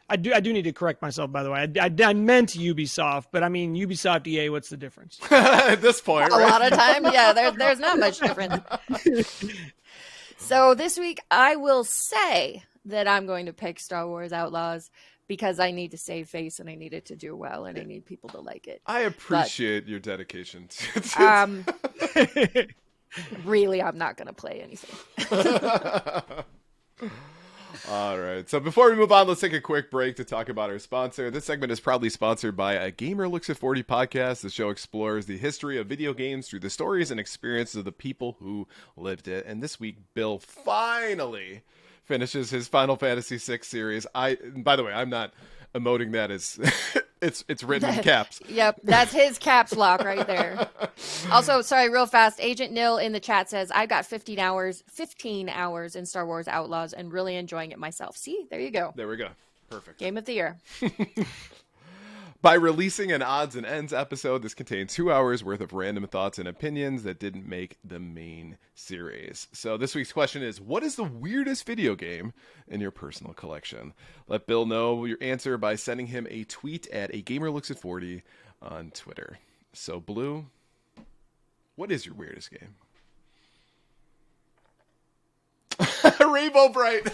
I do need to correct myself, by the way. I meant Ubisoft, but I mean Ubisoft EA. What's the difference? At this point, a right? lot of time, yeah, there's not much difference. So this week, I will say that I'm going to pick Star Wars Outlaws because I need to save face and I need it to do well and I need people to like it. I appreciate your dedication. Really, I'm not going to play anything. All right. So before we move on, let's take a quick break to talk about our sponsor. This segment is proudly sponsored by A Gamer Looks at 40 podcast. The show explores the history of video games through the stories and experiences of the people who lived it. And this week, Bill finally finishes his Final Fantasy VI series. By the way, I'm not emoting that as it's written in caps. Yep, that's his caps lock right there. Also, sorry, real fast, Agent Nil in the chat says, I got 15 hours in Star Wars Outlaws and really enjoying it myself. See, there you go. There we go. Perfect. Game of the year. By releasing an odds and ends episode, this contains 2 hours worth of random thoughts and opinions that didn't make the main series. So this week's question is, what is the weirdest video game in your personal collection? Let Bill know your answer by sending him a tweet at @gamerlooksat40 on Twitter. So Blue, what is your weirdest game? Rainbow Bright.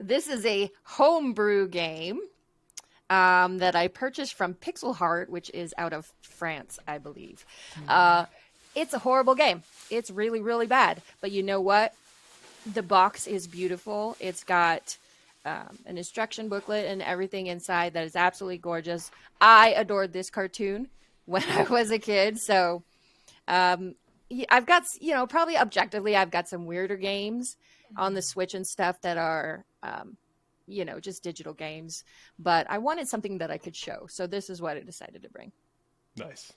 This is a homebrew game that I purchased from Pixel Heart, which is out of France, I believe. It's a horrible game. It's really, really bad. But you know what? The box is beautiful. It's got an instruction booklet and everything inside that is absolutely gorgeous. I adored this cartoon when I was a kid. So I've got, probably objectively, I've got some weirder games on the Switch and stuff that are, just digital games. But I wanted something that I could show. So this is what I decided to bring. Nice.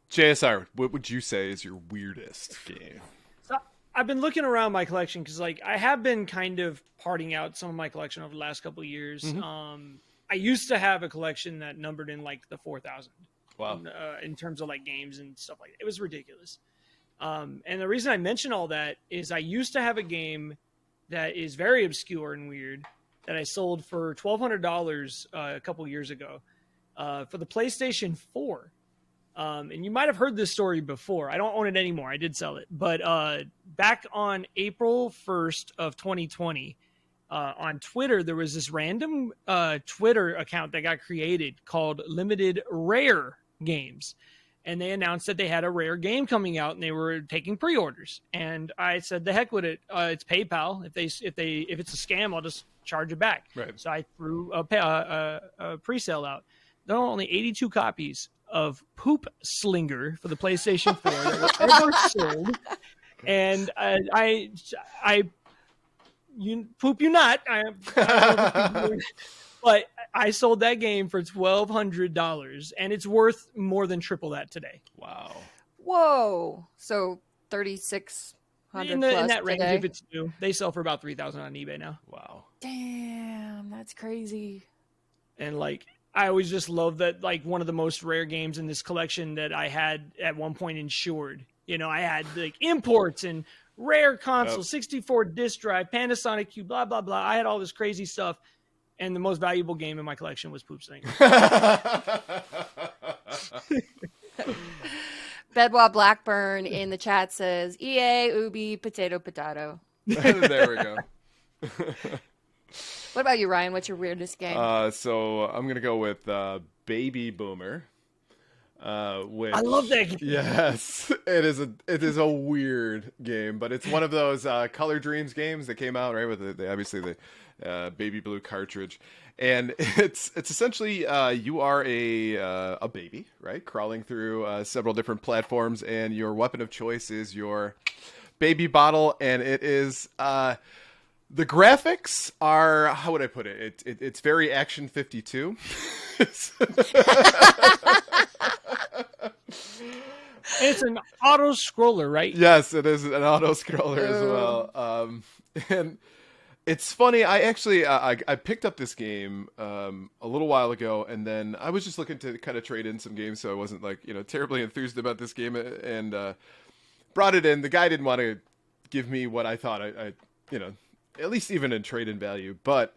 JSR, what would you say is your weirdest game? So I've been looking around my collection because, I have been kind of parting out some of my collection over the last couple of years. Mm-hmm. I used to have a collection that numbered in the 4,000. Wow. In terms of games and stuff like that. It was ridiculous. And the reason I mention all that is I used to have a game that is very obscure and weird that I sold for $1,200 a couple years ago for the PlayStation 4. And you might have heard this story before. I don't own it anymore. I did sell it. But back on April 1st of 2020, on Twitter, there was this random Twitter account that got created called Limited Rare Games. And they announced that they had a rare game coming out and they were taking pre-orders. And I said, the heck with it. It's PayPal. If it's a scam, I'll just charge it back. Right. So I threw a pre-sale out. There are only 82 copies of Poop Slinger for the PlayStation 4 that were ever sold. And you poop you not. But I sold that game for $1,200, and it's worth more than triple that today. Wow. Whoa. So 3,600 in plus that range, today? if it's new. They sell for about $3,000 on eBay now. Wow. Damn, that's crazy. And I always just love that one of the most rare games in this collection that I had at one point insured. I had imports and rare console, 64 disc drive, Panasonic Q, blah, blah, blah. I had all this crazy stuff. And the most valuable game in my collection was Poop Slinger. Bedwa Blackburn in the chat says, EA, Ubi, potato, potato. There we go. What about you, Ryan? What's your weirdest game? So I'm going to go with Baby Boomer. Which, I love that game. Yes, it is a weird game, but it's one of those Color Dreams games that came out right with the baby blue cartridge, and it's essentially you are a baby, right, crawling through several different platforms, and your weapon of choice is your baby bottle, and it is the graphics are, how would I put it? It's very Action 52. It's an auto scroller, right? Yes, it is an auto scroller as well. And it's funny. I actually I picked up this game a little while ago, and then I was just looking to kind of trade in some games, so I wasn't terribly enthused about this game, and brought it in. The guy didn't want to give me what I thought I at least even in trade in value, but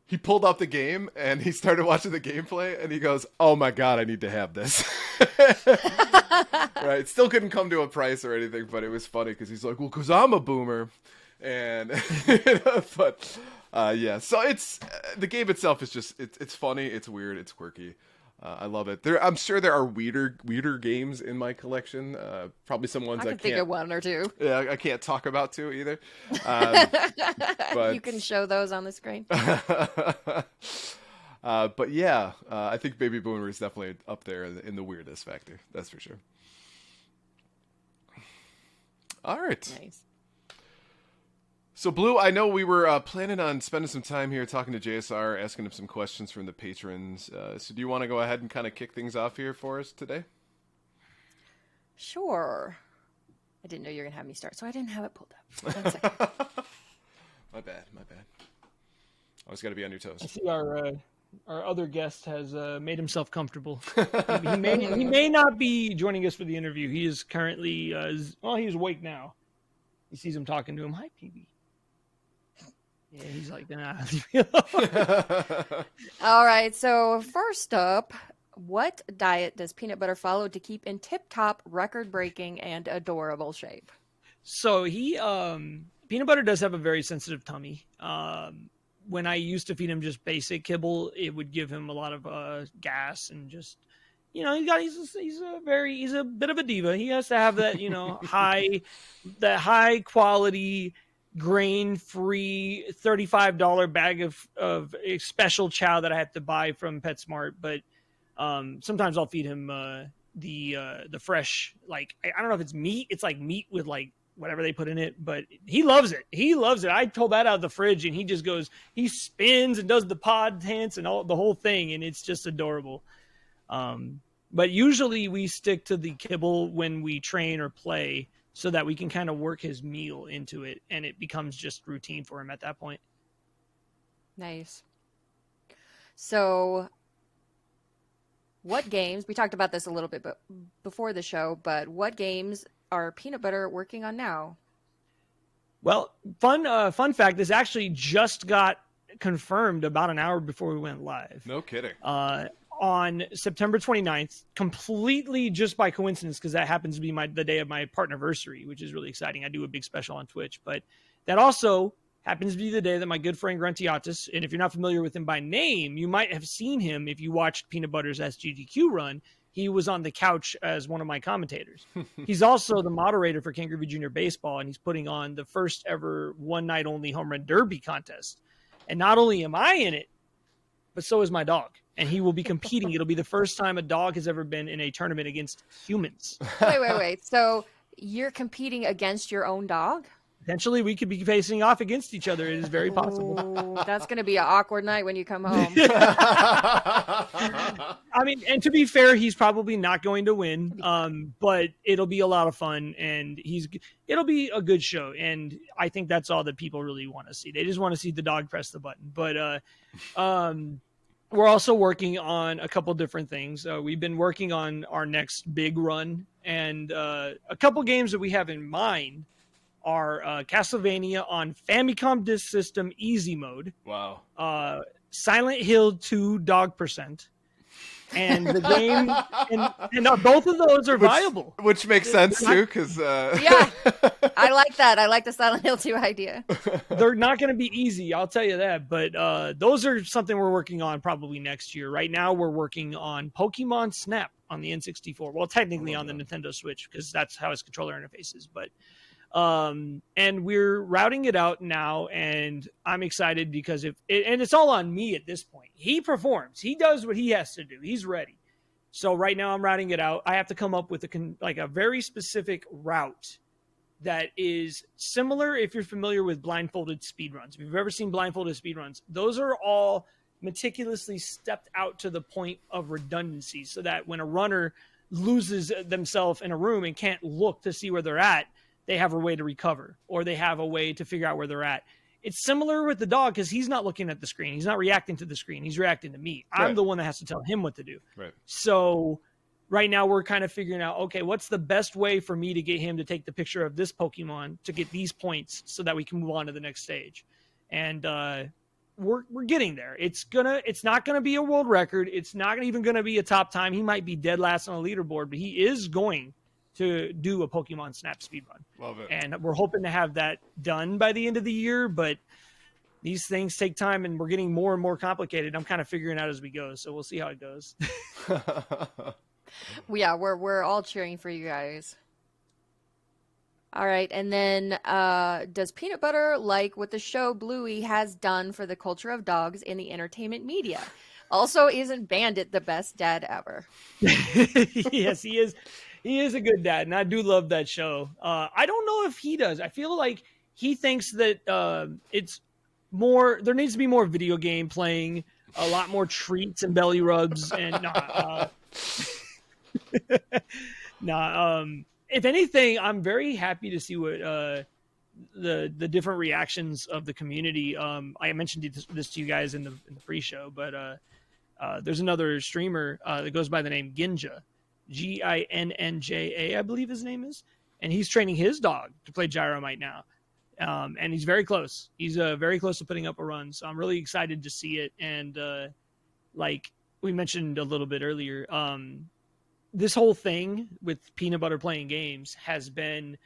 he pulled up the game and he started watching the gameplay and he goes, "Oh my God, I need to have this." Right. Still couldn't come to a price or anything, but it was funny because he's like, "Well, because I'm a boomer." And, but yeah, so it's, the game itself is just, it's funny. It's weird. It's quirky. I love it. I'm sure there are weirder games in my collection. Probably some ones I can think of one or two. Yeah, I can't talk about too either. But you can show those on the screen. But yeah, I think Baby Boomer is definitely up there in the weirdest factor. That's for sure. All right. Nice. So, Blue, I know we were planning on spending some time here talking to JSR, asking him some questions from the patrons. So do you want to go ahead and kind of kick things off here for us today? Sure. I didn't know you were going to have me start, so I didn't have it pulled up. 1 second. My bad. Always got to be on your I toes. see our other guest has made himself comfortable. He may not be joining us for the interview. He is currently he's awake now. He sees him talking to him. Hi, PB. Yeah, he's like, nah. All right. So first up, what diet does Peanut Butter follow to keep in tip-top, record-breaking, and adorable shape? So Peanut Butter does have a very sensitive tummy. When I used to feed him just basic kibble, it would give him a lot of gas and just, he's a bit of a diva. He has to have that, high quality, grain free $35 bag of a special chow that I have to buy from PetSmart. But sometimes I'll feed him the fresh, like, I don't know if it's meat. It's like meat with like whatever they put in it, but he loves it. He loves it. I pull that out of the fridge and he just goes, he spins and does the pod dance and the whole thing. And it's just adorable. But usually we stick to the kibble when we train or play so that we can kind of work his meal into it. And it becomes just routine for him at that point. Nice. So what games, we talked about this a little bit before the show, but what games are Peanut Butter working on now? Well, fun fact, this actually just got confirmed about an hour before we went live. No kidding. On September 29th, completely just by coincidence, because that happens to be the day of my partnerversary, which is really exciting. I do a big special on Twitch, but that also happens to be the day that my good friend Gruntiatis, and if you're not familiar with him by name, you might have seen him if you watched Peanut Butter's SGDQ run. He was on the couch as one of my commentators. He's also the moderator for Ken Griffey Jr. Baseball, and he's putting on the first ever one-night-only home run derby contest. And not only am I in it, but so is my dog. And he will be competing. It'll be the first time a dog has ever been in a tournament against humans. Wait. So you're competing against your own dog? Potentially, we could be facing off against each other. It is very possible. Ooh, that's going to be an awkward night when you come home. I mean, and to be fair, he's probably not going to win, but it'll be a lot of fun, and it'll be a good show. And I think that's all that people really want to see. They just want to see the dog press the button. But we're also working on a couple different things. We've been working on our next big run, and a couple games that we have in mind are Castlevania on Famicom Disk System Easy Mode. Wow. Silent Hill 2 Dog Percent. And the game, and both of those are viable. Which makes sense too, because yeah, I like that. I like the Silent Hill 2 idea. They're not going to be easy, I'll tell you that. But those are something we're working on probably next year. Right now, we're working on Pokemon Snap on the N64. Well, technically on the Nintendo Switch, because that's how its controller interface is. But and we're routing it out now, and I'm excited because and it's all on me at this point. He performs. He does what he has to do. He's ready. So right now I'm routing it out. I have to come up with a very specific route that is similar if you're familiar with blindfolded speedruns. If you've ever seen blindfolded speedruns, those are all meticulously stepped out to the point of redundancy so that when a runner loses themselves in a room and can't look to see where they're at, they have a way to recover, or they have a way to figure out where they're at. It's similar with the dog because he's not looking at the screen. He's not reacting to the screen. He's reacting to me. Right. I'm the one that has to tell him what to do. Right. So right now we're kind of figuring out, okay, what's the best way for me to get him to take the picture of this Pokemon to get these points so that we can move on to the next stage. And we're getting there. It's not gonna be a world record. It's not even gonna be a top time. He might be dead last on the leaderboard, but he is going to do a Pokemon Snap speedrun. Love it. And we're hoping to have that done by the end of the year, but these things take time and we're getting more and more complicated. I'm kind of figuring out as we go, so we'll see how it goes. Yeah, we're all cheering for you guys. All right, and then does Peanut Butter like what the show Bluey has done for the culture of dogs in the entertainment media? Also, isn't Bandit the best dad ever? Yes, he is. He is a good dad, and I do love that show. I don't know if he does. I feel like he thinks that it's more. There needs to be more video game playing, a lot more treats and belly rubs, and if anything, I'm very happy to see what the different reactions of the community. I mentioned this to you guys in the pre-show, but there's another streamer that goes by the name Ginja, Ginnja, I believe his name is, and he's training his dog to play Gyromite now. And he's very close. He's very close to putting up a run. So I'm really excited to see it. And like we mentioned a little bit earlier, this whole thing with Peanut Butter playing games has been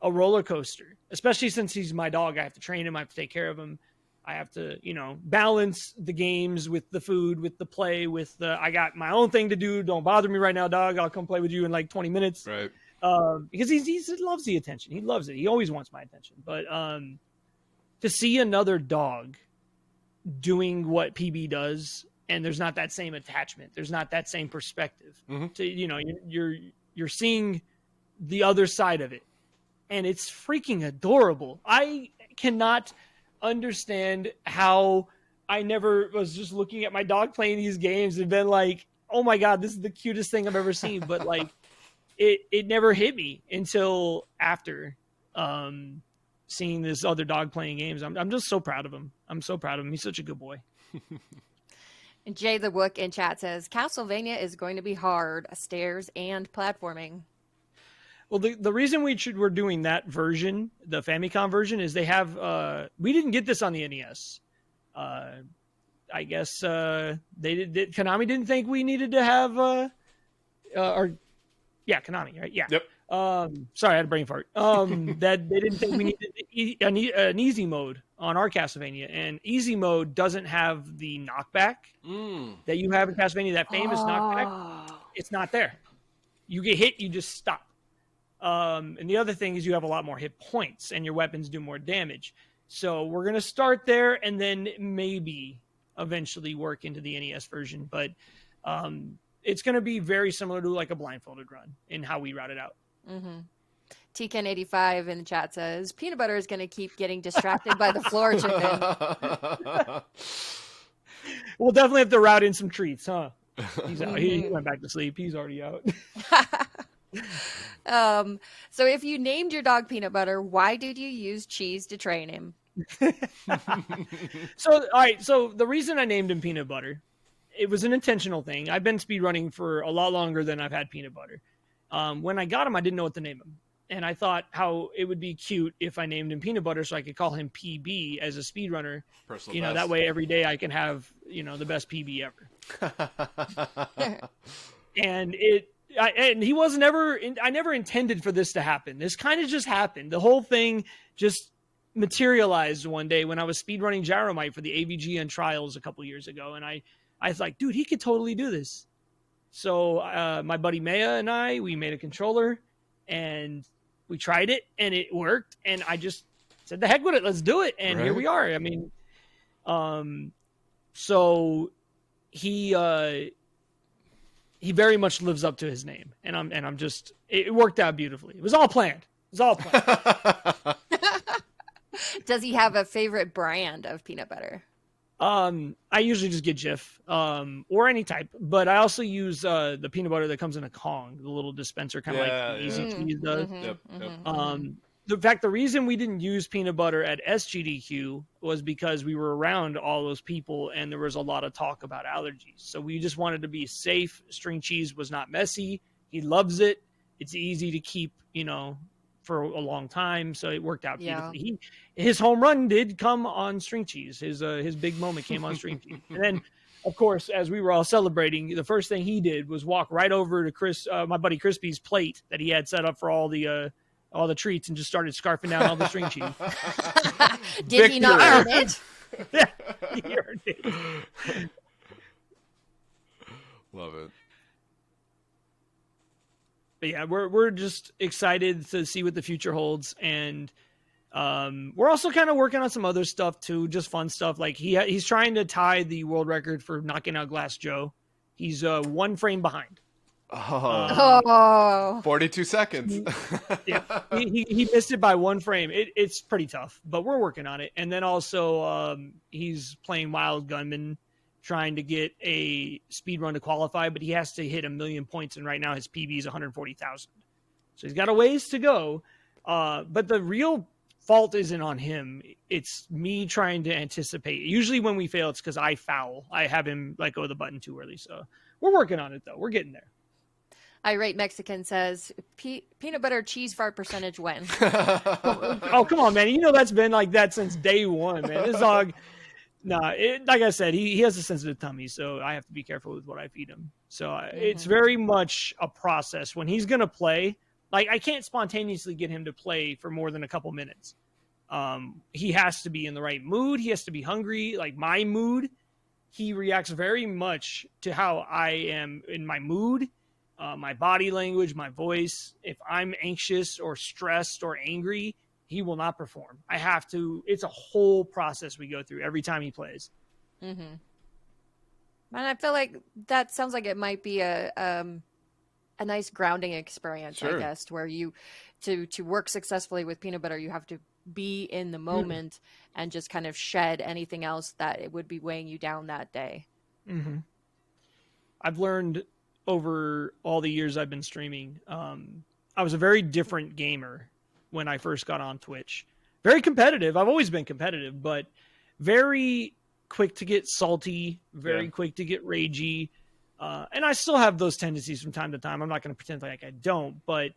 a roller coaster, especially since he's my dog. I have to train him. I have to take care of him. I have to, balance the games with the food, with the play, with the, I got my own thing to do. Don't bother me right now, dog. I'll come play with you in like 20 minutes. Right. Because he loves the attention. He loves it. He always wants my attention. But to see another dog doing what PB does, and there's not that same attachment, there's not that same perspective. To you're seeing the other side of it, and it's freaking adorable. I cannot understand how I never was just looking at my dog playing these games and been like, oh my god, this is the cutest thing I've ever seen. But like. It never hit me until after seeing this other dog playing games. I'm just so proud of him. I'm so proud of him. He's such a good boy. And Jay the Wook in chat says, Castlevania is going to be hard, stairs and platforming. Well, the reason we're doing that version, the Famicom version, is they have we didn't get this on the NES. I guess Konami didn't think we needed to have Yeah, Konami, right? Yeah. Yep. Sorry, I had a brain fart. That they didn't think we needed an easy mode on our Castlevania, and easy mode doesn't have the knockback that you have in Castlevania. That famous knockback, it's not there. You get hit, you just stop. And the other thing is you have a lot more hit points, and your weapons do more damage. So we're gonna start there, and then maybe eventually work into the NES version, but. It's going to be very similar to like a blindfolded run in how we route it out. Mm-hmm. TKN85 in the chat says, Peanut Butter is going to keep getting distracted by the floor chicken. We'll definitely have to route in some treats, huh? He's out. He went back to sleep. He's already out. So if you named your dog Peanut Butter, why did you use cheese to train him? All right. So the reason I named him Peanut Butter, it was an intentional thing. I've been speedrunning for a lot longer than I've had Peanut Butter. When I got him, I didn't know what to name him. And I thought how it would be cute if I named him Peanut Butter so I could call him PB as a speedrunner. Personal best. That way every day I can have, the best PB ever. And he was I never intended for this to happen. This kind of just happened. The whole thing just materialized one day when I was speedrunning Gyromite for the AVGN trials a couple years ago. And I was like, dude, he could totally do this. So my buddy Maya and we made a controller and we tried it and it worked. And I just said, the heck with it, let's do it. And Here we are. I mean, so he very much lives up to his name. And I'm just, it worked out beautifully. It was all planned. Does he have a favorite brand of peanut butter? I usually just get Jif, or any type, but I also use the peanut butter that comes in a Kong, the little dispenser, kind of like Easy Cheese does. The reason we didn't use peanut butter at SGDQ was because we were around all those people and there was a lot of talk about allergies. So we just wanted to be safe. String cheese was not messy. He loves it. It's easy to keep, for a long time, so it worked out beautifully. His home run did come on string cheese. His big moment came on string cheese. And then, of course, as we were all celebrating, the first thing he did was walk right over to my buddy Crispy's plate that he had set up for all the treats and just started scarfing down all the string cheese. Did he not earn it? Yeah, he earned it. Love it. But yeah, we're just excited to see what the future holds, and we're also kind of working on some other stuff too, just fun stuff. Like he's trying to tie the world record for knocking out Glass Joe. He's 1 frame behind. 42 seconds. He missed it by 1 frame. It's pretty tough, but we're working on it. And then also he's playing Wild Gunman, trying to get a speed run to qualify, but he has to hit 1 million points, and right now his PB is 140,000. So he's got a ways to go. But the real fault isn't on him. It's me trying to anticipate. Usually when we fail, it's because I foul. I have him let go of the button too early. So we're working on it, though. We're getting there. Irate Mexican says, peanut butter cheese fart percentage when? Oh, come on, man. You know that's been like that since day one, man. This dog, like I said, he has a sensitive tummy, so I have to be careful with what I feed him. So it's very much a process. When he's going to play, like I can't spontaneously get him to play for more than a couple minutes. He has to be in the right mood. He has to be hungry. Like my mood, he reacts very much to how I am in my mood. My body language, my voice. If I'm anxious or stressed or angry, he will not perform. I have to. It's a whole process we go through every time he plays. Mm-hmm. And I feel like that sounds like it might be a nice grounding experience, Sure. I guess, where you to work successfully with peanut butter, you have to be in the moment and just kind of shed anything else that it would be weighing you down that day. Mm-hmm. I've learned over all the years I've been streaming, I was a very different gamer when I first got on Twitch. Very competitive. I've always been competitive, but very quick to get salty, very quick to get ragey. And I still have those tendencies from time to time. I'm not going to pretend like I don't, but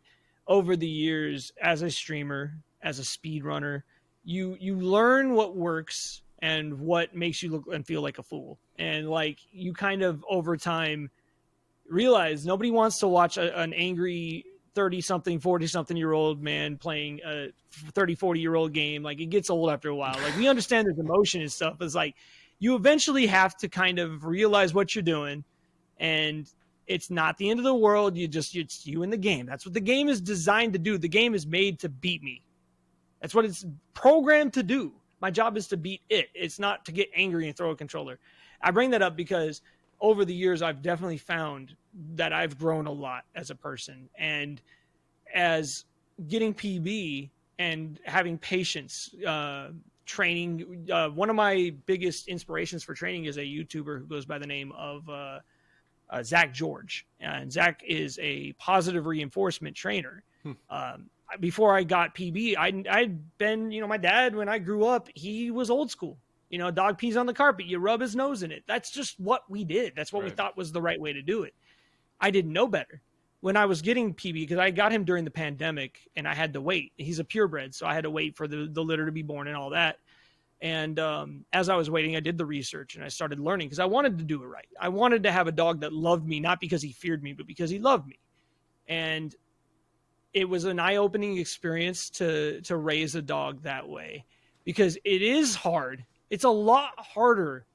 over the years, as a streamer, as a speedrunner, you learn what works and what makes you look and feel like a fool. And like you kind of over time realize nobody wants to watch an angry 30-something, 40-something-year-old man playing a 30, 40-year-old game. Like it gets old after a while. Like we understand there's emotion and stuff. It's like you eventually have to kind of realize what you're doing, and it's not the end of the world. It's you in the game. That's what the game is designed to do. The game is made to beat me. That's what it's programmed to do. My job is to beat it. It's not to get angry and throw a controller. I bring that up because over the years, I've definitely found that I've grown a lot as a person, and as getting PB and having patience, training. One of my biggest inspirations for training is a YouTuber who goes by the name of Zach George, and Zach is a positive reinforcement trainer. Before I got PB, I'd been, my dad, when I grew up, he was old school. Dog pees on the carpet, you rub his nose in it. That's just what we did. That's what we thought was the right way to do it. I didn't know better. When I was getting PB, because I got him during the pandemic and I had to wait. He's a purebred, so I had to wait for the litter to be born and all that. And as I was waiting, I did the research and I started learning because I wanted to do it right. I wanted to have a dog that loved me, not because he feared me, but because he loved me. And it was an eye-opening experience to raise a dog that way, because it is hard. It's a lot harder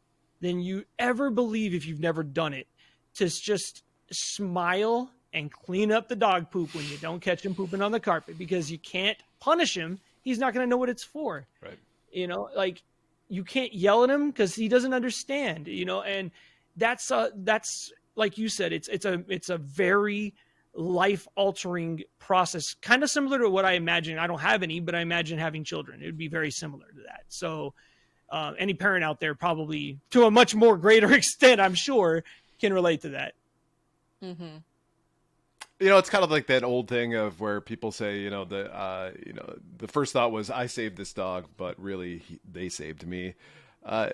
than you ever believe if you've never done it, to just smile and clean up the dog poop when you don't catch him pooping on the carpet, because you can't punish him. He's not going to know what it's for. Right. Like you can't yell at him because he doesn't understand, and that's like you said, it's a very life altering process, kind of similar to what I imagine. I don't have any, but I imagine having children. It would be very similar to that. So any parent out there, probably to a much more greater extent, I'm sure, can relate to that. Mm-hmm. It's kind of like that old thing of where people say, the first thought was I saved this dog, but really they saved me. I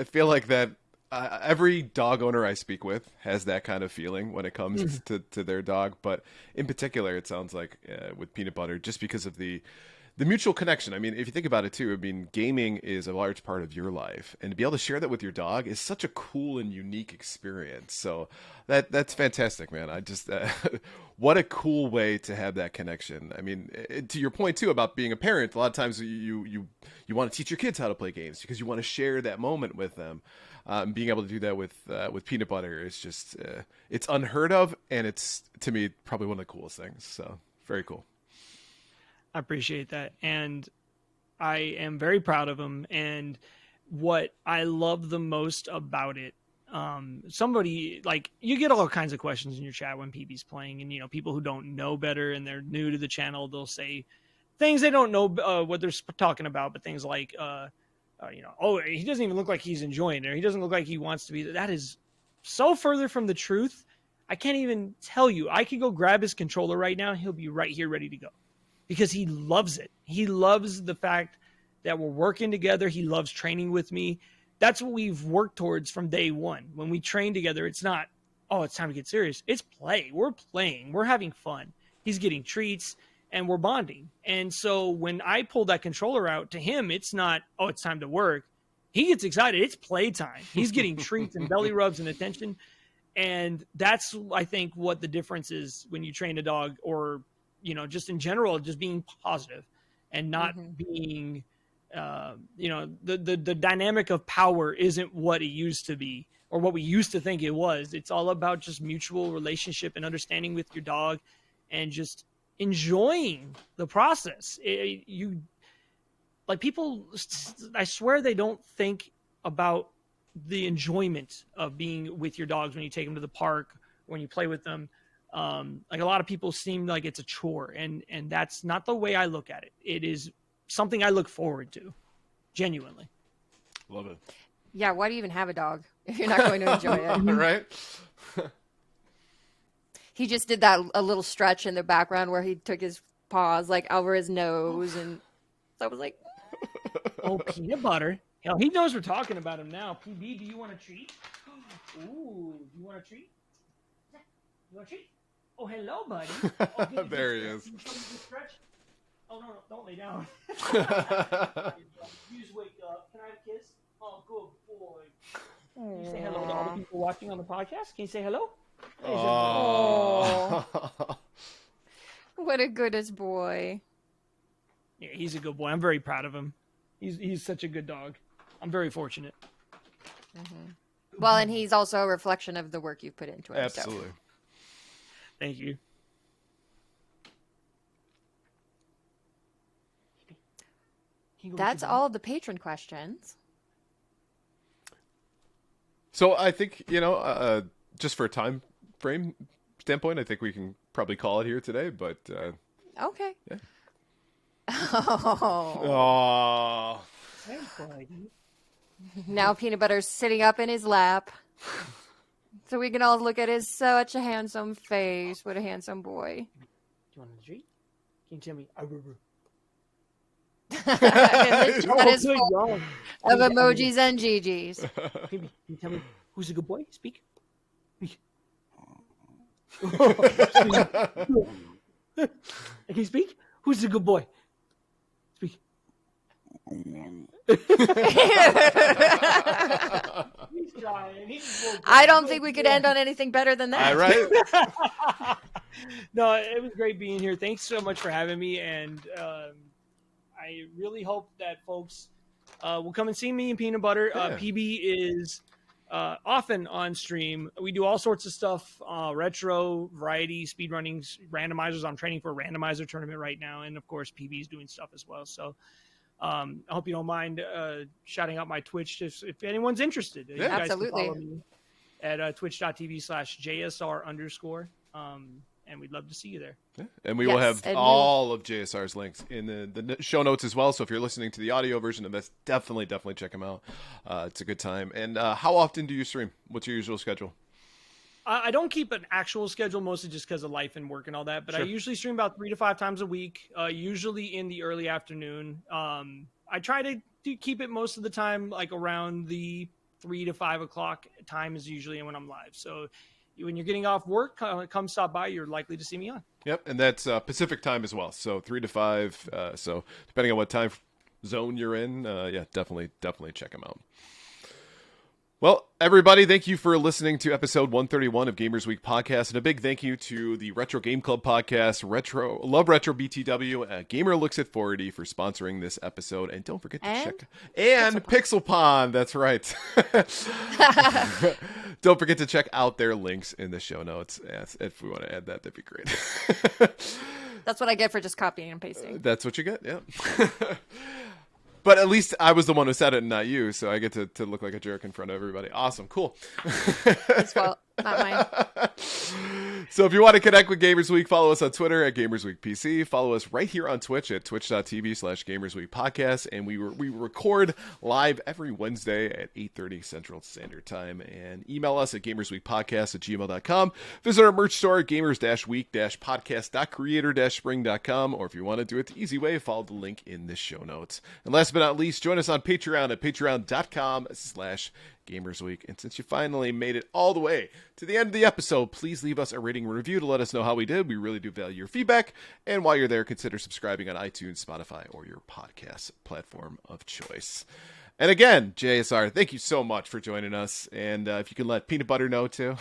feel like that every dog owner I speak with has that kind of feeling when it comes to their dog. But in particular, it sounds like with Peanut Butter, just because of the mutual connection. I mean, if you think about it too, gaming is a large part of your life, and to be able to share that with your dog is such a cool and unique experience. So that's fantastic, man. I just, what a cool way to have that connection. I mean, to your point too about being a parent, a lot of times you want to teach your kids how to play games because you want to share that moment with them. Being able to do that with Peanut Butter is just, it's unheard of, and it's, to me, probably one of the coolest things. So very cool. I appreciate that. And I am very proud of him. And what I love the most about it, somebody, like, you get all kinds of questions in your chat when PB's playing, and, people who don't know better and they're new to the channel, they'll say things they don't know what they're talking about, but things like, oh, he doesn't even look like he's enjoying it, or he doesn't look like he wants to be. That is so further from the truth. I can't even tell you. I could go grab his controller right now, and he'll be right here ready to go. because he loves it. He loves the fact that we're working together. He loves training with me. That's what we've worked towards from day one. When we train together, it's not, oh, it's time to get serious. It's play. We're playing. We're having fun. He's getting treats and we're bonding. And so when I pull that controller out, to him, it's not, oh, it's time to work. He gets excited. It's playtime. He's getting treats and belly rubs and attention. And that's, I think, what the difference is when you train a dog, or, you know, just in general, just being positive and not being, you know, the dynamic of power isn't what it used to be or what we used to think it was. It's all about just mutual relationship and understanding with your dog and just enjoying the process. Like people, I swear they don't think about the enjoyment of being with your dogs when you take them to the park, when you play with them. Like a lot of people seem like it's a chore, and that's not the way I look at it. It is something I look forward to, genuinely. Love it. Yeah, why do you even have a dog if you're not going to enjoy it? Right? He just did that a little stretch in the background where he took his paws like over his nose, and so I was like, oh, peanut butter. Hell, he knows we're talking about him now. PB, do you want a treat? Ooh, you want a treat? You want a treat? Oh, hello, buddy. Oh, there he is. Oh, no, don't lay down. You just wake up. Can I have a kiss? Oh, good boy. Can you say hello to all the people watching on the podcast? Can you say hello? oh, what a goodest boy. Yeah, he's a good boy. I'm very proud of him. He's such a good dog. I'm very fortunate. Well, and he's also a reflection of the work you've put into him. Absolutely. So. Thank you. That's all the patron questions. So I think, you know, just for a time frame standpoint, I think we can probably call it here today, but Okay. Yeah. Oh. Now Peanut Butter's sitting up in his lap. So we can all look at his such a handsome face. What a handsome boy. Do you want a treat? Can you tell me? That is full of emojis and GGs. Can you tell me who's a good boy? Speak. Can you speak? Who's a good boy? Speak. I don't think we could end on anything better than that. All right. No, it was great being here. Thanks so much for having me, and I really hope that folks will come and see me and Peanut Butter. Yeah. PB is often on stream. We do all sorts of stuff, retro, variety, speed runnings, randomizers. I'm training for a randomizer tournament right now, and of course PB is doing stuff as well. So I hope you don't mind shouting out my Twitch if anyone's interested. Yeah. You guys Absolutely. can follow me at twitch.tv/JSR_. And we'd love to see you there. Yeah. And we will have and all of JSR's links in the show notes as well. So if you're listening to the audio version of this, definitely check them out. It's a good time. And how often do you stream? What's your usual schedule? I don't keep an actual schedule, mostly just because of life and work and all that. But Sure. I usually stream about 3 to 5 times a week, usually in the early afternoon. I try to keep it most of the time, like around the 3 to 5 o'clock time is usually when I'm live. So when you're getting off work, come stop by. You're likely to see me on. Yep, and that's Pacific time as well. So 3 to 5. So depending on what time zone you're in, yeah, definitely check them out. Well, everybody, thank you for listening to episode 131 of Gamers Week Podcast, and a big thank you to the Retro Game Club Podcast, Love Retro BTW, Gamer Looks at 4D for sponsoring this episode, and don't forget to check and Pixel Pond. That's right. Don't forget to check out their links in the show notes. Yes, if we want to add that, that'd be great. That's what I get for just copying and pasting. That's what you get, yeah. But at least I was the one who said it and not you, so I get to look like a jerk in front of everybody. Awesome, cool. His fault, not mine. So if you want to connect with Gamers Week, follow us on Twitter at Gamers Week PC. Follow us right here on Twitch at twitch.tv/Gamers Week Podcast. And we record live every Wednesday at 8:30 Central Standard Time. And email us at gamersweekpodcast@gmail.com. Visit our merch store at gamers-week-podcast.creator-spring.com. Or if you want to do it the easy way, follow the link in the show notes. And last but not least, join us on Patreon at patreon.com/Gamers Week. And since you finally made it all the way to the end of the episode, please leave us a rating and review to let us know how we did. We really do value your feedback. And while you're there, consider subscribing on iTunes, Spotify, or your podcast platform of choice. And again, JSR, thank you so much for joining us. And if you can let Peanut Butter know, too,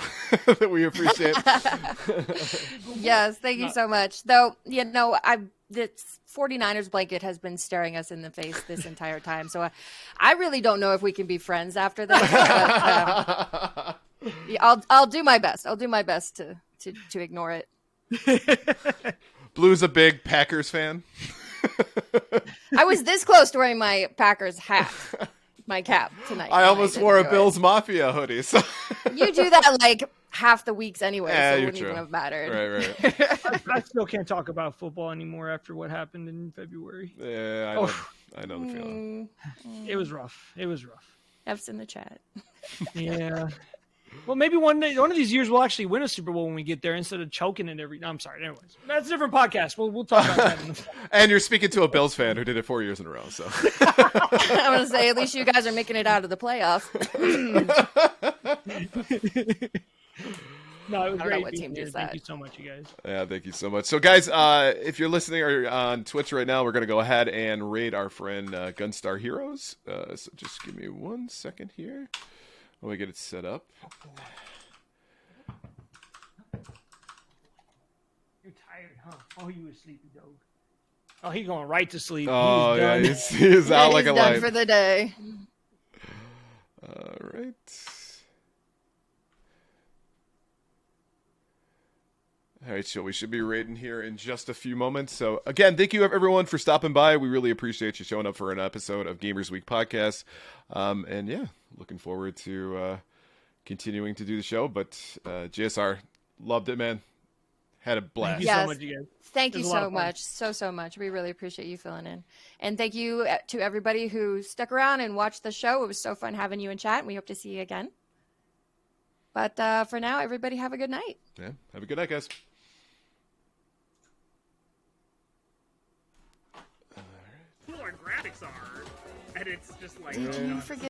that we appreciate it. Yes, thank you so much. Though, this 49ers blanket has been staring us in the face this entire time. So I really don't know if we can be friends after this. But, I'll do my best. I'll do my best to ignore it. Blue's a big Packers fan. I was this close to wearing my Packers hat, my cap tonight. I almost wore a Bills Mafia hoodie. So. You do that like half the weeks anyway, Yeah, so it you're wouldn't true. even have mattered. Right. I still can't talk about football anymore after what happened in February. Yeah, I know the feeling. It was rough. F's in the chat. Yeah. Well, maybe one of these years we'll actually win a Super Bowl when we get there instead of choking it every. No, I'm sorry. Anyways, that's a different podcast. We'll talk about that. In the fall. And you're speaking to a Bills fan who did it 4 years in a row. So I want to say, at least you guys are making it out of the playoffs. No, it was I don't know great what being team here. does Thank that. you so much, you guys. yeah, thank you so much. So guys, if you're listening or on Twitch right now, we're gonna go ahead and raid our friend Gunstar Heroes. So just give me 1 second here while we get it set up. You're tired, huh? Oh, you a sleepy dog. Oh, he's going right to sleep. Oh He's yeah, done. he's out like he's a done light. for the day. All right. All right, so we should be raiding here in just a few moments. So again, thank you everyone for stopping by. We really appreciate you showing up for an episode of Gamers Week Podcast. And yeah, looking forward to continuing to do the show. But JSR, loved it, man. Had a blast. Thank you Yes. so much, you guys. Thank It you was a lot so of fun. much. So much. We really appreciate you filling in. And thank you to everybody who stuck around and watched the show. It was so fun having you in chat, and we hope to see you again. But for now, everybody have a good night. Yeah, have a good night, guys. Cool our graphics are, and it's just like Did you forget?